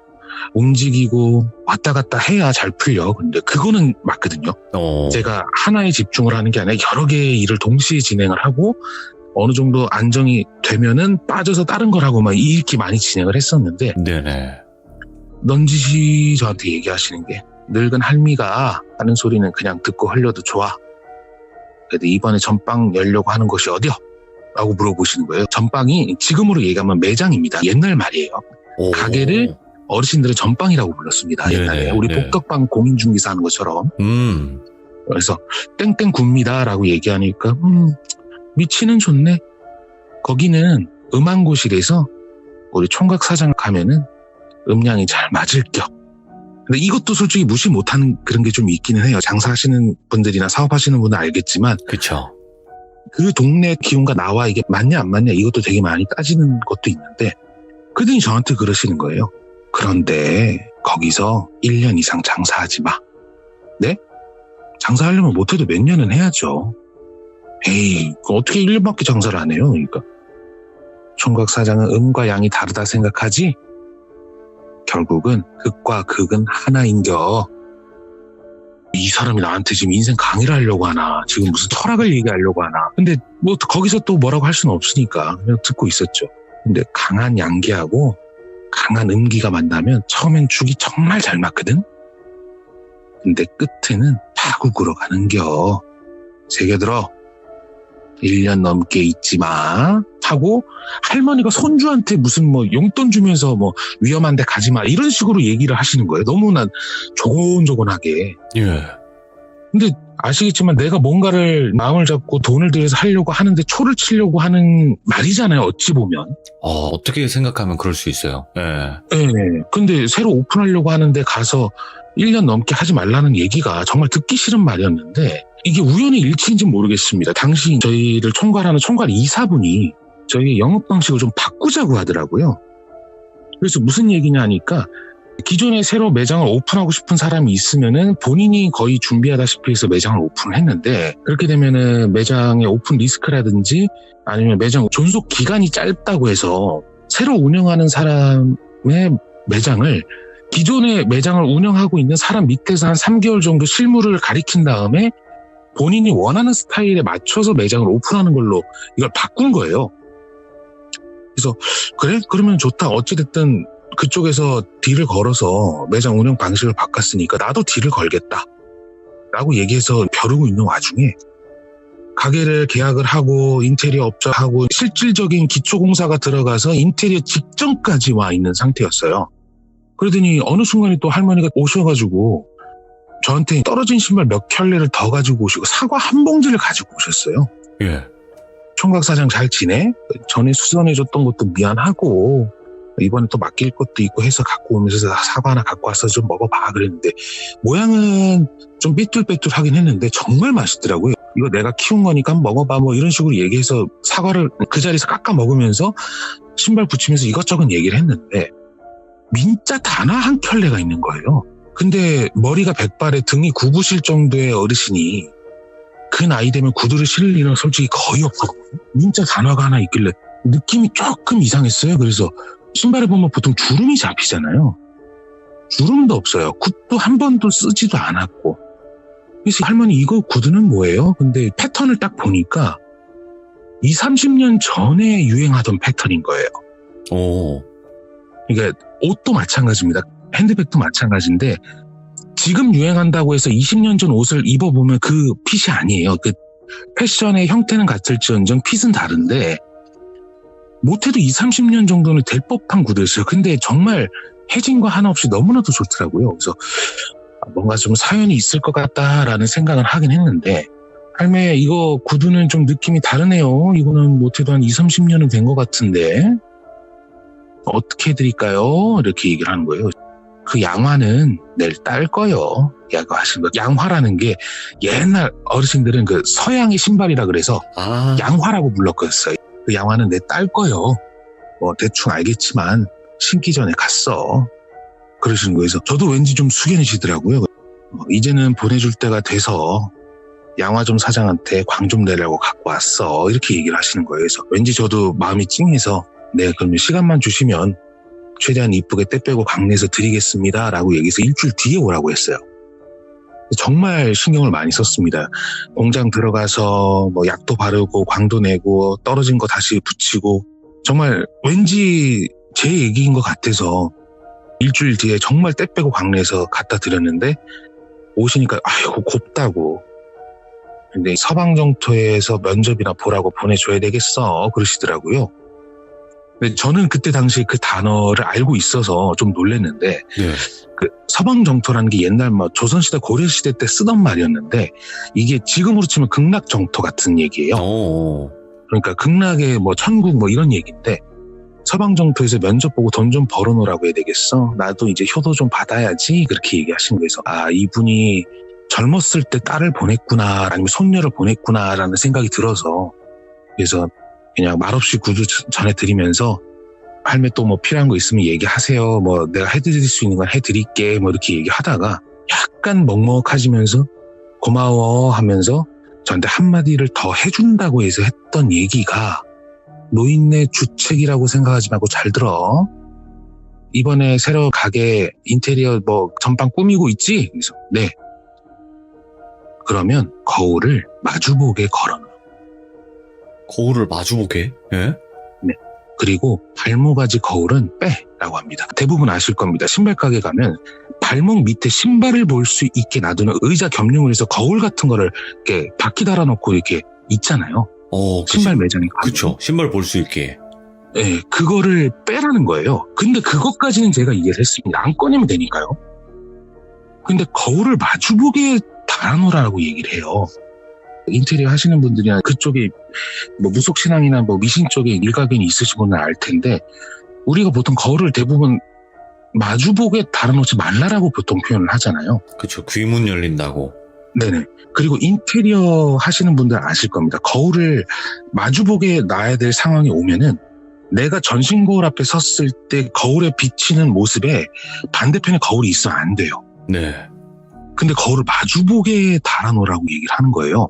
움직이고 왔다 갔다 해야 잘 풀려. 근데 그거는 맞거든요. 제가 하나에 집중을 하는 게 아니라 여러 개의 일을 동시에 진행을 하고 어느 정도 안정이 되면은 빠져서 다른 걸 하고 막 이렇게 많이 진행을 했었는데 네네. 넌지시 저한테 얘기하시는 게 늙은 할미가 하는 소리는 그냥 듣고 흘려도 좋아. 그래도 이번에 전빵 열려고 하는 곳이 어디요? 라고 물어보시는 거예요. 전빵이 지금으로 얘기하면 매장입니다. 옛날 말이에요. 오. 가게를 어르신들은 전빵이라고 불렀습니다. 옛날에 네네, 우리 네. 복덕방 공인중개사 하는 것처럼. 음. 그래서 땡땡 굽니다 라고 얘기하니까 위치는 좋네. 거기는 음암고실에서 우리 총각 사장 가면은 음량이 잘 맞을 겨. 근데 이것도 솔직히 무시 못하는 그런 게 좀 있기는 해요. 장사하시는 분들이나 사업하시는 분은 알겠지만 그쵸. 그 동네 기온과 나와 이게 맞냐 안 맞냐 이것도 되게 많이 따지는 것도 있는데 그들이 저한테 그러시는 거예요. 그런데 거기서 1년 이상 장사하지 마. 네? 장사하려면 못해도 몇 년은 해야죠. 에이, 어떻게 1년밖에 장사를 안 해요? 그러니까 총각 사장은 음과 양이 다르다 생각하지? 결국은 극과 극은 하나인겨. 이 사람이 나한테 지금 인생 강의를 하려고 하나, 지금 무슨 철학을 얘기하려고 하나. 근데 뭐 거기서 또 뭐라고 할 수는 없으니까 그냥 듣고 있었죠. 근데 강한 양기하고 강한 음기가 만나면 처음엔 죽이 정말 잘 맞거든? 근데 끝에는 파국으로 가는겨. 새겨들어. 1년 넘게 있지 마. 하고 할머니가 손주한테 무슨 뭐 용돈 주면서 뭐 위험한데 가지 마. 이런 식으로 얘기를 하시는 거예요. 너무나 조곤조곤하게. 예. 근데 아시겠지만 내가 뭔가를 마음을 잡고 돈을 들여서 하려고 하는데 초를 치려고 하는 말이잖아요. 어찌 보면. 어떻게 생각하면 그럴 수 있어요. 예. 네. 근데 새로 오픈하려고 하는데 가서 1년 넘게 하지 말라는 얘기가 정말 듣기 싫은 말이었는데 이게 우연의 일치인지는 모르겠습니다. 당시 저희를 총괄하는 총괄 이사분이 저희 영업 방식을 좀 바꾸자고 하더라고요. 그래서 무슨 얘기냐 하니까 기존에 새로 매장을 오픈하고 싶은 사람이 있으면은 본인이 거의 준비하다시피 해서 매장을 오픈을 했는데 그렇게 되면은 매장의 오픈 리스크라든지 아니면 매장 존속 기간이 짧다고 해서 새로 운영하는 사람의 매장을 기존의 매장을 운영하고 있는 사람 밑에서 한 3개월 정도 실무를 가리킨 다음에 본인이 원하는 스타일에 맞춰서 매장을 오픈하는 걸로 이걸 바꾼 거예요. 그래서 그래? 그러면 좋다. 어찌됐든 그쪽에서 딜을 걸어서 매장 운영 방식을 바꿨으니까 나도 딜을 걸겠다 라고 얘기해서 벼르고 있는 와중에 가게를 계약을 하고 인테리어 업자하고 실질적인 기초공사가 들어가서 인테리어 직전까지 와 있는 상태였어요. 그러더니 어느 순간에 또 할머니가 오셔가지고 저한테 떨어진 신발 몇 켤레를 더 가지고 오시고 사과 한 봉지를 가지고 오셨어요. 예. 총각 사장 잘 지내? 전에 수선해줬던 것도 미안하고 이번에 또 맡길 것도 있고 해서 갖고 오면서 사과 하나 갖고 와서 좀 먹어봐 그랬는데 모양은 좀 삐뚤빼뚤하긴 했는데 정말 맛있더라고요. 이거 내가 키운 거니까 한번 먹어봐 뭐 이런 식으로 얘기해서 사과를 그 자리에서 깎아 먹으면서 신발 붙이면서 이것저것 얘기를 했는데 민자 단화 한 켤레가 있는 거예요. 근데 머리가 백발에 등이 굽으실 정도의 어르신이 그 나이 되면 구두를 신을 일은 솔직히 거의 없거든요. 민자 단화가 하나 있길래 느낌이 조금 이상했어요. 그래서 신발에 보면 보통 주름이 잡히잖아요. 주름도 없어요. 굿도 한 번도 쓰지도 않았고. 그래서 할머니 이거 구두는 뭐예요? 근데 패턴을 딱 보니까 20, 30년 전에 유행하던 패턴인 거예요. 오. 그러니까 옷도 마찬가지입니다. 핸드백도 마찬가지인데 지금 유행한다고 해서 20년 전 옷을 입어보면 그 핏이 아니에요. 그 패션의 형태는 같을지언정 핏은 다른데 못해도 20, 30년 정도는 될 법한 구두였어요. 근데 정말 해진 거 하나 없이 너무나도 좋더라고요. 그래서 뭔가 좀 사연이 있을 것 같다라는 생각을 하긴 했는데 할매 이거 구두는 좀 느낌이 다르네요. 이거는 못해도 한 20, 30년은 된 것 같은데 어떻게 해드릴까요? 이렇게 얘기를 하는 거예요. 그 양화는 내일 딸 거요. 라고 하시는 거. 양화라는 게 옛날 어르신들은 그 서양의 신발이라 그래서 양화라고 불렀었어요. 그 양화는 내 딸 거요. 뭐 대충 알겠지만 신기 전에 갔어. 그러시는 거예요. 그래서 저도 왠지 좀 숙연해지더라고요. 이제는 보내줄 때가 돼서 양화점 사장한테 광 좀 내라고 갖고 왔어. 이렇게 얘기를 하시는 거예요. 그래서 왠지 저도 마음이 찡해서 네 그러면 시간만 주시면 최대한 이쁘게 때 빼고 광내서 드리겠습니다. 라고 얘기해서 일주일 뒤에 오라고 했어요. 정말 신경을 많이 썼습니다. 공장 들어가서 뭐 약도 바르고 광도 내고 떨어진 거 다시 붙이고 정말 왠지 제 얘기인 것 같아서 일주일 뒤에 정말 때 빼고 광내서 갖다 드렸는데 오시니까 아이고 곱다고 근데 서방정토에서 면접이나 보라고 보내줘야 되겠어 그러시더라고요. 근데 저는 그때 당시 그 단어를 알고 있어서 좀 놀랐는데 예. 그 서방정토라는 게 옛날 뭐 조선시대 고려시대 때 쓰던 말이었는데 이게 지금으로 치면 극락정토 같은 얘기예요. 오. 그러니까 극락의 뭐 천국 뭐 이런 얘기인데 서방정토에서 면접 보고 돈 좀 벌어놓으라고 해야 되겠어. 나도 이제 효도 좀 받아야지 그렇게 얘기하신 거에서 아 이분이 젊었을 때 딸을 보냈구나 아니면 손녀를 보냈구나라는 생각이 들어서 그래서 그냥 말없이 구두 전해드리면서 할매 또 뭐 필요한 거 있으면 얘기하세요. 뭐 내가 해드릴 수 있는 건 해드릴게. 뭐 이렇게 얘기하다가 약간 먹먹해지면서 고마워 하면서 저한테 한마디를 더 해준다고 해서 했던 얘기가 노인네 주책이라고 생각하지 말고 잘 들어. 이번에 새로 가게 인테리어 뭐 전방 꾸미고 있지? 그래서 네. 그러면 거울을 마주보게 걸어놔. 거울을 마주보게? 예? 네. 그리고 발모가지 거울은 빼라고 합니다. 대부분 아실 겁니다. 신발 가게 가면 발목 밑에 신발을 볼 수 있게 놔두는 의자 겸용을 해서 거울 같은 거를 이렇게 바퀴 달아놓고 이렇게 있잖아요. 신발 매장에 가면. 그쵸. 신발 볼 수 있게. 네, 그거를 빼라는 거예요. 근데 그것까지는 제가 이해를 했습니다. 안 꺼내면 되니까요. 근데 거울을 마주보게 달아놓으라고 얘기를 해요. 인테리어 하시는 분들이나 그쪽에 뭐 무속신앙이나 뭐 미신 쪽에 일가견이 있으신 분은 알 텐데, 우리가 보통 거울을 대부분 마주보게 달아놓지 말라라고 보통 표현을 하잖아요. 그쵸. 귀문 열린다고. 네네. 그리고 인테리어 하시는 분들 아실 겁니다. 거울을 마주보게 놔야 될 상황이 오면은 내가 전신 거울 앞에 섰을 때 거울에 비치는 모습에 반대편에 거울이 있으면 안 돼요. 네. 근데 거울을 마주보게 달아놓으라고 얘기를 하는 거예요.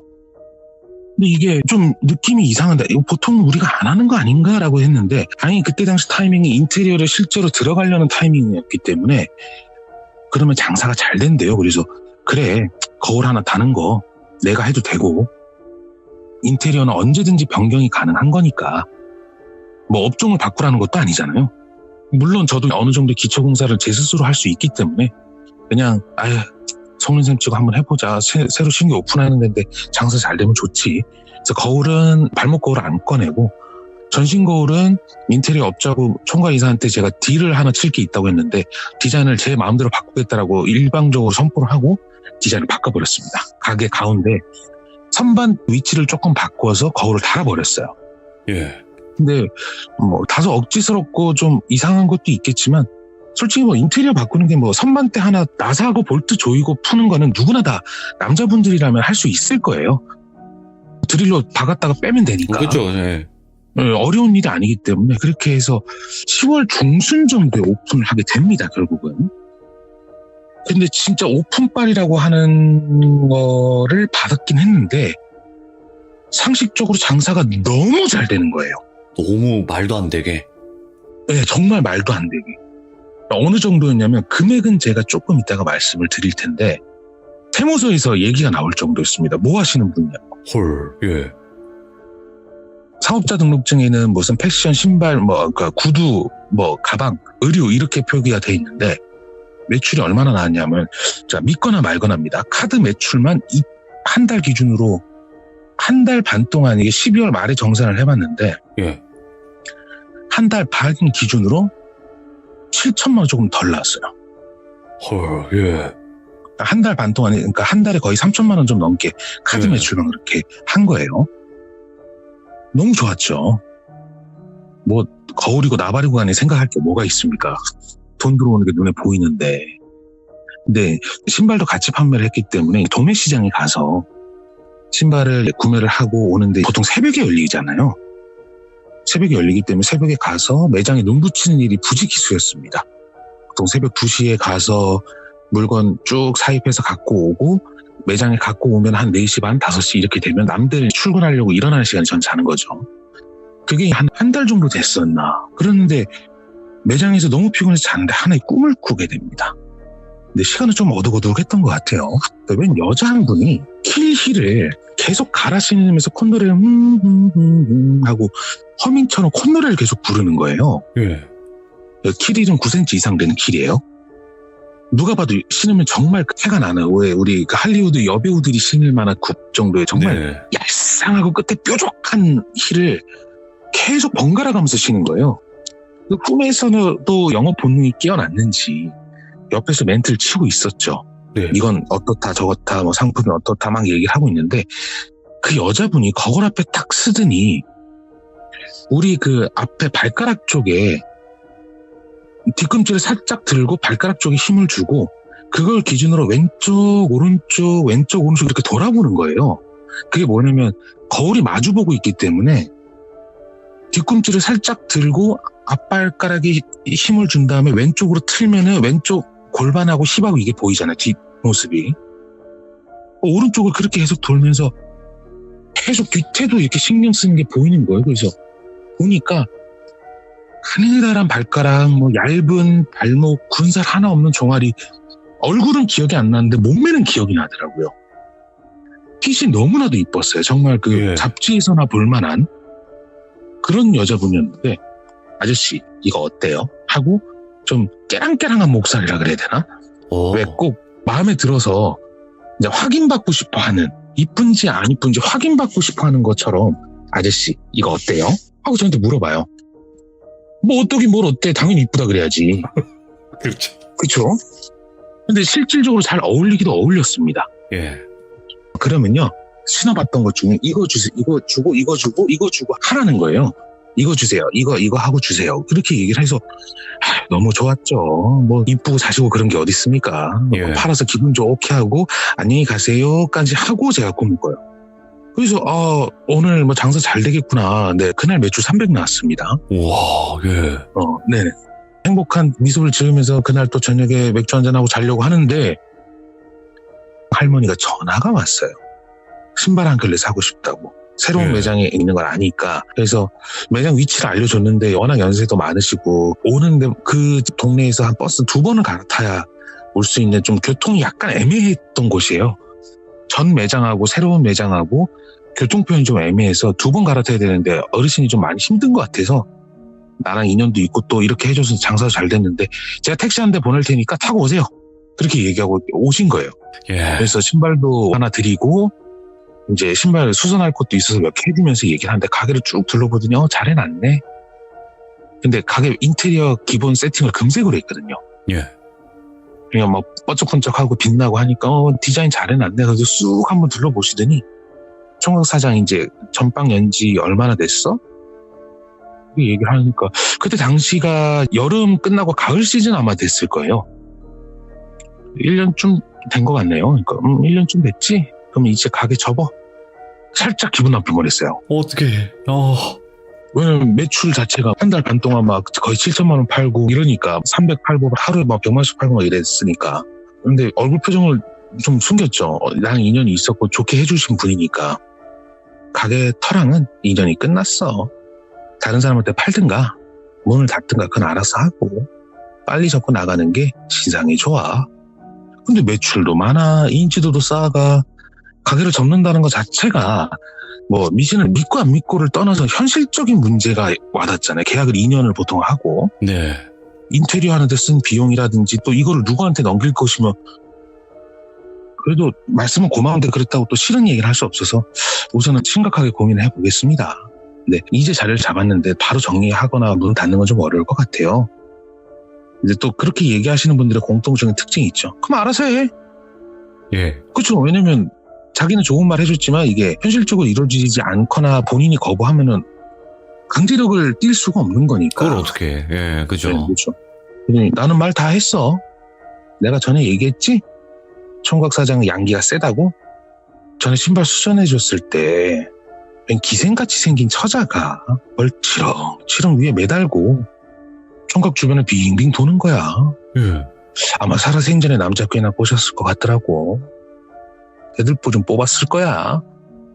근데 이게 좀 느낌이 이상한데, 이거 보통 우리가 안 하는 거 아닌가라고 했는데, 아니 그때 당시 타이밍이 인테리어를 실제로 들어가려는 타이밍이었기 때문에 그러면 장사가 잘 된대요. 그래서 그래, 거울 하나 다는 거 내가 해도 되고, 인테리어는 언제든지 변경이 가능한 거니까 뭐 업종을 바꾸라는 것도 아니잖아요. 물론 저도 어느 정도 기초공사를 제 스스로 할 수 있기 때문에 그냥 아유 속는셈 치고 한번 해보자, 새로 신규 오픈하는 데인데 장사 잘 되면 좋지. 그래서 거울은 발목 거울을 안 꺼내고, 전신 거울은 인테리어 업자하고 총괄이사한테 제가 딜을 하나 칠 게 있다고 했는데 디자인을 제 마음대로 바꾸겠다라고 일방적으로 선포를 하고 디자인을 바꿔버렸습니다. 가게 가운데 선반 위치를 조금 바꿔서 거울을 달아버렸어요. 예. 근데 뭐 다소 억지스럽고 좀 이상한 것도 있겠지만, 솔직히 뭐 인테리어 바꾸는 게 뭐 선반대 하나 나사하고 볼트 조이고 푸는 거는 누구나 다 남자분들이라면 할 수 있을 거예요. 드릴로 박았다가 빼면 되니까. 그렇죠. 예. 어려운 일이 아니기 때문에 그렇게 해서 10월 중순 정도에 오픈을 하게 됩니다, 결국은. 근데 진짜 오픈빨이라고 하는 거를 받았긴 했는데 상식적으로 장사가 너무 잘 되는 거예요. 너무 말도 안 되게. 네, 정말 말도 안 되게. 어느 정도였냐면, 금액은 제가 조금 이따가 말씀을 드릴 텐데 세무서에서 얘기가 나올 정도였습니다. 뭐 하시는 분이냐. 헐. 예. 사업자 등록증에는 무슨 패션, 신발, 뭐 그러니까 구두, 뭐 가방, 의류 이렇게 표기가 돼 있는데 매출이 얼마나 나왔냐면, 자, 믿거나 말거나입니다. 카드 매출만 한 달 기준으로 한 달 반 동안, 이게 12월 말에 정산을 해봤는데 예. 한 달 반 기준으로 7천만 원 조금 덜 나왔어요. 헐. 예. 한 달 반 동안에, 그러니까 한 달에 거의 3천만 원 좀 넘게 카드 네. 매출만 그렇게 한 거예요. 너무 좋았죠. 뭐 거울이고 나발이고 간에 생각할 게 뭐가 있습니까? 돈 들어오는 게 눈에 보이는데. 근데 신발도 같이 판매를 했기 때문에 도매 시장에 가서 신발을 구매를 하고 오는데 보통 새벽에 열리잖아요. 새벽에 열리기 때문에 새벽에 가서 매장에 눈 붙이는 일이 부지기수였습니다. 보통 새벽 2시에 가서 물건 쭉 사입해서 갖고 오고, 매장에 갖고 오면 한 4시 반, 5시 이렇게 되면 남들 출근하려고 일어나는 시간이 전 자는 거죠. 그게 한 달 정도 됐었나. 그런데 매장에서 너무 피곤해서 자는데 하나의 꿈을 꾸게 됩니다. 근데 시간은 좀 어둑어둑했던 것 같아요. 웬 여자 한 분이 킬힐을 계속 갈아 신으면서 콧노래를 하고 허밍처럼 콧노래를 계속 부르는 거예요. 예. 킬힐은 9cm 이상 되는 킬이에요. 누가 봐도 신으면 정말 태가 나는, 왜 우리 그 할리우드 여배우들이 신을 만한 굽 정도의 정말 네. 얄쌍하고 끝에 뾰족한 힐을 계속 번갈아 가면서 신는 거예요. 그 꿈에서는 또 영업 본능이 깨어났는지 옆에서 멘트를 치고 있었죠. 네. 이건 어떻다 저렇다, 뭐 상품이 어떻다 막 얘기를 하고 있는데, 그 여자분이 거울 앞에 딱 쓰더니 우리 그 앞에 발가락 쪽에 뒤꿈치를 살짝 들고 발가락 쪽에 힘을 주고 그걸 기준으로 왼쪽 오른쪽 이렇게 돌아보는 거예요. 그게 뭐냐면 거울이 마주보고 있기 때문에 뒤꿈치를 살짝 들고 앞발가락에 힘을 준 다음에 왼쪽으로 틀면은 왼쪽 골반하고 힙하고 이게 보이잖아요. 뒷모습이. 오른쪽을 그렇게 계속 돌면서 계속 뒤태도 이렇게 신경 쓰는 게 보이는 거예요. 그래서 보니까 가느다란 발가락, 뭐 얇은 발목, 군살 하나 없는 종아리, 얼굴은 기억이 안 나는데 몸매는 기억이 나더라고요. 핏이 너무나도 이뻤어요. 정말 그 예. 잡지에서나 볼만한 그런 여자분이었는데, 아저씨 이거 어때요? 하고 좀 깨랑깨랑한 목소리라 그래야 되나? 왜 꼭 마음에 들어서 이제 확인받고 싶어하는, 이쁜지 안 이쁜지 확인받고 싶어하는 것처럼 아저씨 이거 어때요? 하고 저한테 물어봐요. 뭐 어떠긴 뭘 어때? 당연히 이쁘다 그래야지. 그렇죠. 그렇죠? 근데 실질적으로 잘 어울리기도 어울렸습니다. 예. 그러면요, 신어봤던 것 중에 이거 주세요, 이거 주고, 이거 주고, 이거 주고 하라는 거예요. 이거 주세요, 이거 하고 주세요. 그렇게 얘기를 해서 너무 좋았죠. 뭐 이쁘고 자시고 그런 게 어디 있습니까? 예. 팔아서 기분 좋게 하고 안녕히 가세요까지 하고 제가 꿈을 꿔요. 그래서 오늘 뭐 장사 잘 되겠구나. 네, 그날 매출 300 나왔습니다. 와, 예. 네. 행복한 미소를 지으면서 그날 또 저녁에 맥주 한잔하고 자려고 하는데 할머니가 전화가 왔어요. 신발 한 켤레 사고 싶다고. 새로운 네. 매장에 있는 걸 아니까. 그래서 매장 위치를 알려줬는데 워낙 연세도 많으시고 오는데 그 동네에서 한 버스 2번을 갈아타야 올 수 있는 좀 교통이 약간 애매했던 곳이에요. 전 매장하고 새로운 매장하고 교통편이 좀 애매해서 2번 갈아타야 되는데 어르신이 좀 많이 힘든 것 같아서 나랑 인연도 있고 또 이렇게 해줘서 장사도 잘 됐는데 제가 택시 한 대 보낼 테니까 타고 오세요. 그렇게 얘기하고 오신 거예요. 예. 그래서 신발도 하나 드리고 이제 신발 수선할 것도 있어서 몇 개 해주면서 얘기를 하는데 가게를 쭉 둘러보더니 잘해놨네. 근데 가게 인테리어 기본 세팅을 금색으로 했거든요. 예. 그냥 막 번쩍번쩍하고 빛나고 하니까 디자인 잘해놨네. 그래서 쑥 한번 둘러보시더니 총각 사장 이제 전빵 연지 얼마나 됐어? 이 얘기를 하니까 그때 당시가 여름 끝나고 가을 시즌 아마 됐을 거예요. 1년쯤 된 것 같네요. 그러니까 1년쯤 됐지? 그럼 이제 가게 접어. 살짝 기분 나쁠 뻔했어요. 어떻게? 왜냐면 매출 자체가 한 달 반 동안 막 거의 7천만 원 팔고 이러니까 300 팔고 하루에 막 100만씩 팔고 막 이랬으니까. 근데 얼굴 표정을 좀 숨겼죠. 나랑 인연이 있었고 좋게 해주신 분이니까. 가게 터랑은 인연이 끝났어. 다른 사람한테 팔든가 문을 닫든가 그건 알아서 하고 빨리 접고 나가는 게 신상이 좋아. 근데 매출도 많아. 인지도도 쌓아가. 가게를 접는다는 것 자체가 뭐 미신을 믿고 안 믿고를 떠나서 현실적인 문제가 와닿잖아요. 계약을 2년을 보통 하고 네. 인테리어 하는데 쓴 비용이라든지 또 이거를 누구한테 넘길 것이며 그래도 말씀은 고마운데 그랬다고 또 싫은 얘기를 할 수 없어서 우선은 심각하게 고민을 해보겠습니다. 네, 이제 자리를 잡았는데 바로 정리하거나 문 닫는 건 좀 어려울 것 같아요. 근데 또 그렇게 얘기하시는 분들의 공통적인 특징이 있죠. 그럼 알아서 해. 예. 그렇죠. 왜냐면 자기는 좋은 말 해줬지만 이게 현실적으로 이루어지지 않거나 본인이 거부하면은 강제력을 띌 수가 없는 거니까. 그걸 어떻게 해? 예, 그죠. 네, 그렇죠. 나는 말 다 했어. 내가 전에 얘기했지? 총각 사장 양기가 세다고? 전에 신발 수선해줬을 때 기생같이 생긴 처자가 멀치렁치렁 위에 매달고 총각 주변을 빙빙 도는 거야. 예. 아마 살아생전에 남자 꽤나 꼬셨을 것 같더라고. 애들보 좀 뽑았을 거야.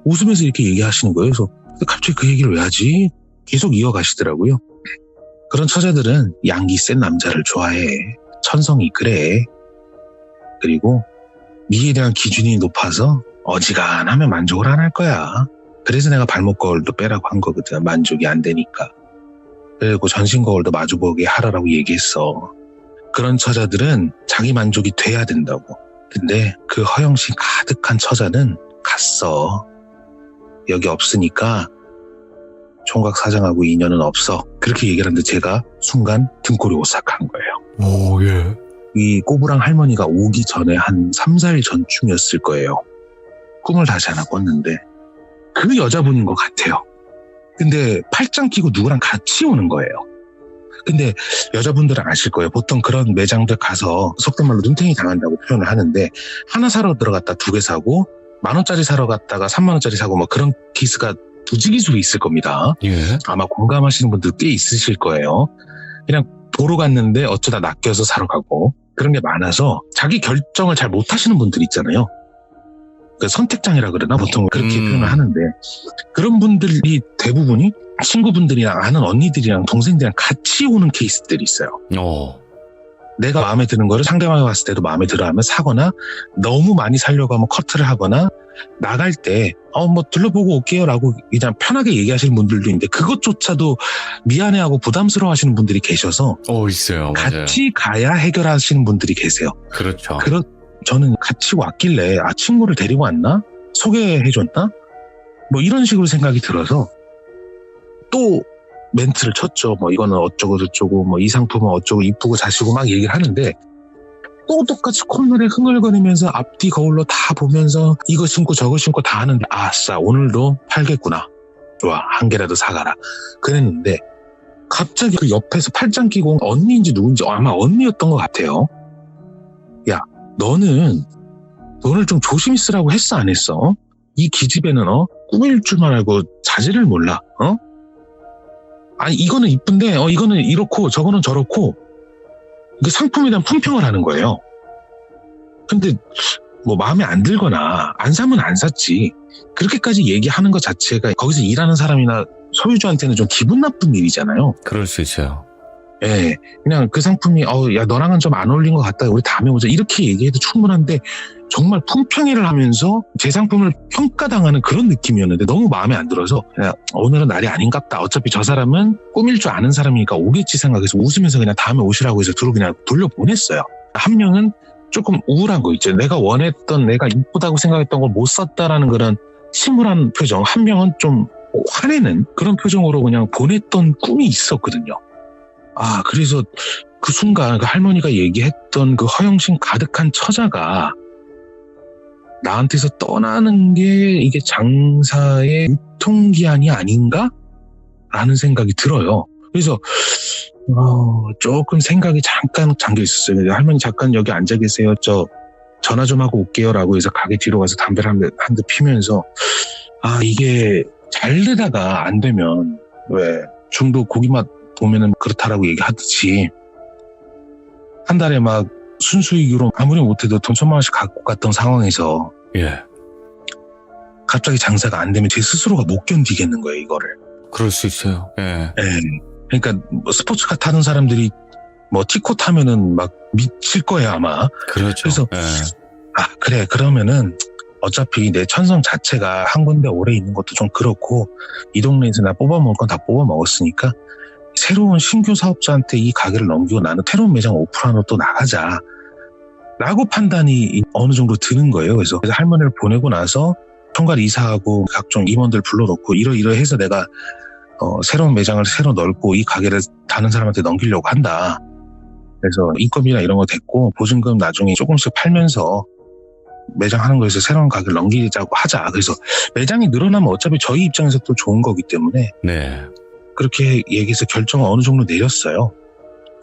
웃으면서 이렇게 얘기하시는 거예요. 그래서 갑자기 그 얘기를 왜 하지? 계속 이어가시더라고요. 그런 처자들은 양기 센 남자를 좋아해. 천성이 그래. 그리고 미에 대한 기준이 높아서 어지간하면 만족을 안 할 거야. 그래서 내가 발목 거울도 빼라고 한 거거든. 만족이 안 되니까. 그리고 전신 거울도 마주보게 하라고 얘기했어. 그런 처자들은 자기 만족이 돼야 된다고. 근데 그 허영심 가득한 처자는 갔어. 여기 없으니까 총각 사장하고 인연은 없어. 그렇게 얘기를 하는데 제가 순간 등골이 오싹한 거예요. 오, 예. 이 꼬부랑 할머니가 오기 전에 한 3, 4일 전쯤이었을 거예요. 꿈을 다시 하나 꿨는데 그 여자분인 것 같아요. 근데 팔짱 끼고 누구랑 같이 오는 거예요. 근데 여자분들은 아실 거예요. 보통 그런 매장들 가서 속된 말로 눈탱이 당한다고 표현을 하는데 하나 사러 들어갔다 2개 사고 10,000원짜리 사러 갔다가 30,000원짜리 사고 뭐 그런 케이스가 두지기수로 있을 겁니다. 예. 아마 공감하시는 분들 꽤 있으실 거예요. 그냥 보러 갔는데 어쩌다 낚여서 사러 가고 그런 게 많아서 자기 결정을 잘 못하시는 분들 있잖아요. 그 선택장애라 그러나 보통 그렇게 표현을 하는데 그런 분들이 대부분이 친구분들이랑 아는 언니들이랑 동생들이랑 같이 오는 케이스들이 있어요. 내가 마음에 드는 거를 상대방이 봤을 때도 마음에 들어하면 사거나 너무 많이 사려고 하면 커트를 하거나 나갈 때 뭐 둘러보고 올게요 라고 그냥 편하게 얘기하시는 분들도 있는데 그것조차도 미안해하고 부담스러워 하시는 분들이 계셔서 있어요. 맞아요. 같이 가야 해결하시는 분들이 계세요. 그렇죠. 저는 같이 왔길래 친구를 데리고 왔나? 소개해줬나? 뭐 이런 식으로 생각이 들어서 또 멘트를 쳤죠. 뭐 이거는 어쩌고 저쩌고 뭐 이 상품은 어쩌고 이쁘고 자시고 막 얘기를 하는데 또 똑같이 콧노래 흥얼거리면서 앞뒤 거울로 다 보면서 이거 신고 저거 신고 다 하는데 아싸 오늘도 팔겠구나. 좋아 한 개라도 사가라. 그랬는데 갑자기 그 옆에서 팔짱 끼고 언니인지 누군지 아마 언니였던 것 같아요. 야 너는 돈을 좀 조심히 쓰라고 했어 안 했어? 이 기집애는 꾸밀 줄만 알고 자질을 몰라. 아니 이거는 이쁜데 이거는 이렇고 저거는 저렇고 그 상품에 대한 품평을 하는 거예요. 근데 뭐 마음에 안 들거나 안 사면 안 샀지 그렇게까지 얘기하는 것 자체가 거기서 일하는 사람이나 소유주한테는 좀 기분 나쁜 일이잖아요. 그럴 수 있어요. 예, 그냥 그 상품이 야 너랑은 좀 안 어울린 것 같다 우리 다음에 보자 이렇게 얘기해도 충분한데 정말 품평회를 하면서 제 상품을 평가당하는 그런 느낌이었는데 너무 마음에 안 들어서 그냥 오늘은 날이 아닌갑다. 어차피 저 사람은 꾸밀 줄 아는 사람이니까 오겠지 생각해서 웃으면서 그냥 다음에 오시라고 해서 뒤로 그냥 돌려보냈어요. 한 명은 조금 우울한 거 있죠. 내가 원했던 내가 이쁘다고 생각했던 걸 못 샀다라는 그런 침울한 표정. 한 명은 좀 화내는 그런 표정으로 그냥 보냈던 꿈이 있었거든요. 그래서 그 순간 그 할머니가 얘기했던 그 허영심 가득한 처자가 나한테서 떠나는 게 이게 장사의 유통기한이 아닌가? 라는 생각이 들어요. 그래서 조금 생각이 잠깐 잠겨 있었어요. 할머니 잠깐 여기 앉아 계세요. 저 전화 좀 하고 올게요. 라고 해서 가게 뒤로 가서 담배를 한 대 피면서 이게 잘 되다가 안 되면 왜 중도 고기맛 보면은 그렇다라고 얘기하듯이 한 달에 막 순수익으로 아무리 못해도 돈 1,000만 원씩 갖고 갔던 상황에서 예. 갑자기 장사가 안 되면 제 스스로가 못 견디겠는 거예요, 이거를. 그럴 수 있어요. 예. 그러니까 뭐 스포츠카 타는 사람들이 뭐 티코 타면은 막 미칠 거예요, 아마. 그렇죠. 그래서 예. 그래 그러면은 어차피 내 천성 자체가 한 군데 오래 있는 것도 좀 그렇고 이 동네에서 나 뽑아먹을 건 다 뽑아먹었으니까 새로운 신규 사업자한테 이 가게를 넘기고 나는 새로운 매장 오픈하러 또 나가자 라고 판단이 어느 정도 드는 거예요. 그래서 할머니를 보내고 나서 총괄 이사하고 각종 임원들 불러놓고 이러해서 내가 새로운 매장을 새로 넓고 이 가게를 다른 사람한테 넘기려고 한다. 그래서 인건비나 이런 거 됐고 보증금 나중에 조금씩 팔면서 매장 하는 거에서 새로운 가게를 넘기자고 하자. 그래서 매장이 늘어나면 어차피 저희 입장에서 또 좋은 거기 때문에 네. 그렇게 얘기해서 결정을 어느 정도 내렸어요.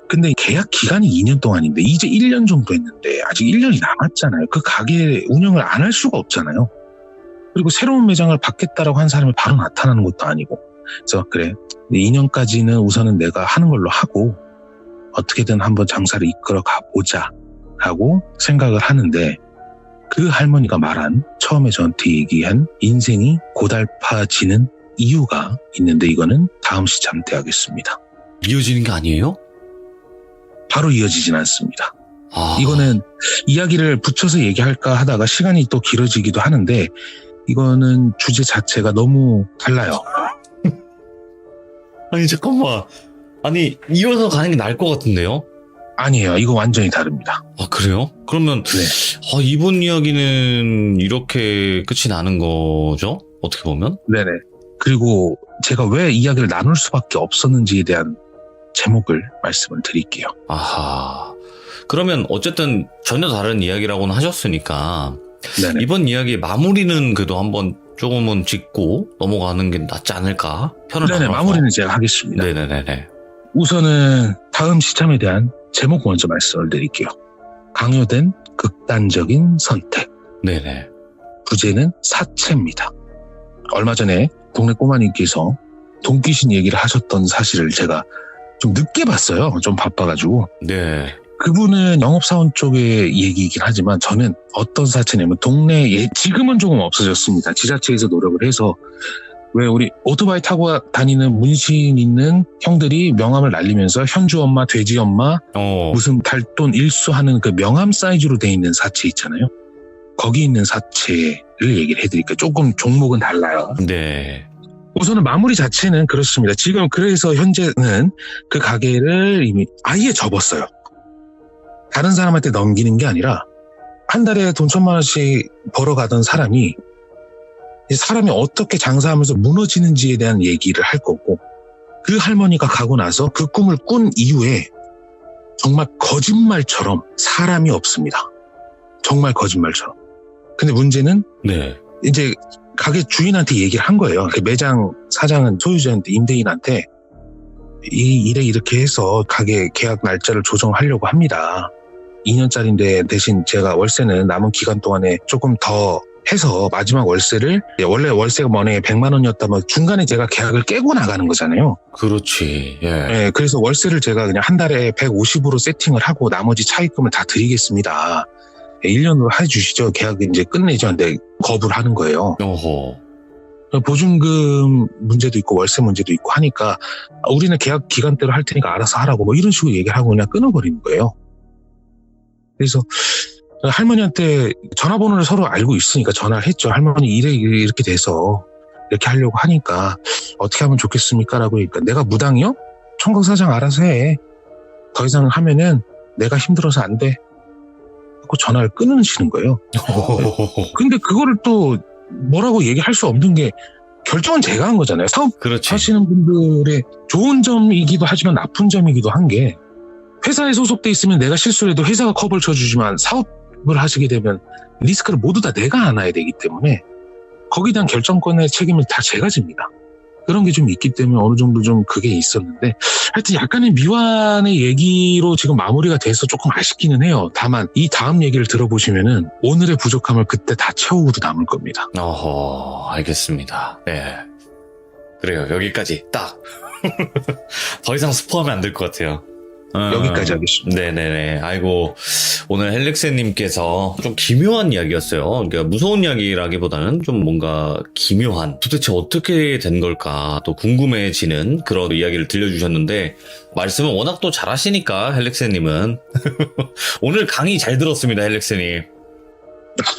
근데 계약 기간이 2년 동안인데 이제 1년 정도 했는데 아직 1년이 남았잖아요. 그 가게 운영을 안 할 수가 없잖아요. 그리고 새로운 매장을 받겠다라고 한 사람이 바로 나타나는 것도 아니고 그래서 그래 2년까지는 우선은 내가 하는 걸로 하고 어떻게든 한번 장사를 이끌어 가보자 라고 생각을 하는데 그 할머니가 말한 처음에 저한테 얘기한 인생이 고달파지는 이유가 있는데 이거는 다음 시참 때 하겠습니다. 이어지는 게 아니에요? 바로 이어지진 않습니다. 아. 이거는 이야기를 붙여서 얘기할까 하다가 시간이 또 길어지기도 하는데 이거는 주제 자체가 너무 달라요. 아니 잠깐만. 아니 이어서 가는 게 나을 것 같은데요? 아니에요. 이거 완전히 다릅니다. 그래요? 그러면 네. 이번 이야기는 이렇게 끝이 나는 거죠? 어떻게 보면? 네네. 그리고 제가 왜 이야기를 나눌 수밖에 없었는지에 대한 제목을 말씀을 드릴게요. 아하. 그러면 어쨌든 전혀 다른 이야기라고는 하셨으니까 네네. 이번 이야기 마무리는 그래도 한번 조금은 짚고 넘어가는 게 낫지 않을까? 편을 네네. 나눠서. 마무리는 제가 하겠습니다. 네네네네. 우선은 다음 시참에 대한 제목 먼저 말씀을 드릴게요. 강요된 극단적인 선택. 네네. 부제는 사채입니다. 얼마 전에 동네 꼬마님께서 돈귀신 얘기를 하셨던 사실을 제가 좀 늦게 봤어요. 좀 바빠가지고. 네. 그분은 영업사원 쪽의 얘기이긴 하지만 저는 어떤 사채냐면 동네에 지금은 조금 없어졌습니다. 지자체에서 노력을 해서 왜 우리 오토바이 타고 다니는 문신 있는 형들이 명함을 날리면서 현주 엄마, 돼지 엄마, 무슨 달돈 일수하는 그 명함 사이즈로 돼 있는 사채 있잖아요. 거기 있는 사채를 얘기를 해드릴게요. 조금 종목은 달라요. 네. 우선은 마무리 자체는 그렇습니다. 지금 그래서 현재는 그 가게를 이미 아예 접었어요. 다른 사람한테 넘기는 게 아니라 한 달에 돈 1,000만 원씩 벌어가던 사람이 어떻게 장사하면서 무너지는지에 대한 얘기를 할 거고 그 할머니가 가고 나서 그 꿈을 꾼 이후에 정말 거짓말처럼 사람이 없습니다. 정말 거짓말처럼. 근데 문제는 네. 이제 가게 주인한테 얘기를 한 거예요. 그 매장 사장은 소유자한테, 임대인한테 이래 이렇게 해서 가게 계약 날짜를 조정하려고 합니다. 2년짜리인데 대신 제가 월세는 남은 기간 동안에 조금 더 해서 마지막 월세를, 원래 월세가 만약에 100만 원이었다면 중간에 제가 계약을 깨고 나가는 거잖아요. 그렇지. 예. 네, 그래서 월세를 제가 그냥 한 달에 150으로 세팅을 하고 나머지 차입금을 다 드리겠습니다. 1년으로 해주시죠. 계약을 이제 끝내죠. 근데 거부를 하는 거예요. 어허. 보증금 문제도 있고 월세 문제도 있고 하니까 우리는 계약 기간대로 할 테니까 알아서 하라고 뭐 이런 식으로 얘기를 하고 그냥 끊어버리는 거예요. 그래서 할머니한테 전화번호를 서로 알고 있으니까 전화를 했죠. 할머니 이렇게 돼서 이렇게 하려고 하니까 어떻게 하면 좋겠습니까? 라고 하니까 내가 무당이요? 총각사장 알아서 해. 더 이상 하면은 내가 힘들어서 안 돼. 하고 전화를 끊으시는 거예요. 근데 그거를 또 뭐라고 얘기할 수 없는 게 결정은 제가 한 거잖아요. 사업 그렇지. 하시는 분들의 좋은 점이기도 하지만 나쁜 점이기도 한 게 회사에 소속돼 있으면 내가 실수를 해도 회사가 커버를 쳐주지만 사업을 하시게 되면 리스크를 모두 다 내가 안아야 되기 때문에 거기에 대한 결정권의 책임을 다 제가 집니다. 그런 게 좀 있기 때문에 어느 정도 좀 그게 있었는데 하여튼 약간의 미완의 얘기로 지금 마무리가 돼서 조금 아쉽기는 해요. 다만 이 다음 얘기를 들어보시면은 오늘의 부족함을 그때 다 채우고도 남을 겁니다. 어허, 알겠습니다. 네. 그래요. 여기까지 딱. 더 이상 스포하면 안 될 것 같아요. 여기까지 하겠습니다. 네네네. 아이고, 오늘 헬릭스님께서 좀 기묘한 이야기였어요. 그러니까 무서운 이야기라기보다는 좀 뭔가 기묘한, 도대체 어떻게 된 걸까 또 궁금해지는 그런 이야기를 들려주셨는데, 말씀은 워낙 또 잘하시니까, 헬릭스님은. 오늘 강의 잘 들었습니다, 헬릭스님.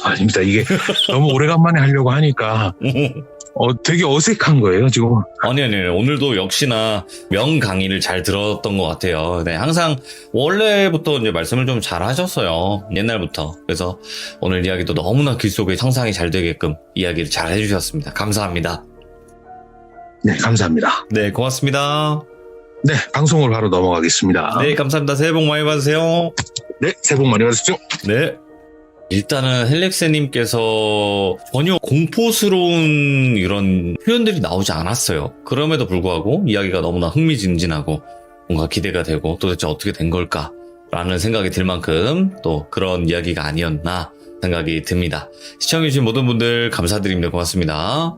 아닙니다. 이게 너무 오래간만에 하려고 하니까 되게 어색한 거예요, 지금. 아니. 오늘도 역시나 명 강의를 잘 들었던 것 같아요. 네, 항상 원래부터 이제 말씀을 좀 잘 하셨어요. 옛날부터. 그래서 오늘 이야기도 너무나 귀 속에 상상이 잘 되게끔 이야기를 잘 해주셨습니다. 감사합니다. 네, 감사합니다. 네, 고맙습니다. 네, 방송으로 바로 넘어가겠습니다. 네, 감사합니다. 새해 복 많이 받으세요. 네, 새해 복 많이 받으십시오. 네. 일단은 헬렉스님께서 전혀 공포스러운 이런 표현들이 나오지 않았어요. 그럼에도 불구하고 이야기가 너무나 흥미진진하고 뭔가 기대가 되고 도대체 어떻게 된 걸까? 라는 생각이 들 만큼 또 그런 이야기가 아니었나 생각이 듭니다. 시청해주신 모든 분들 감사드립니다. 고맙습니다.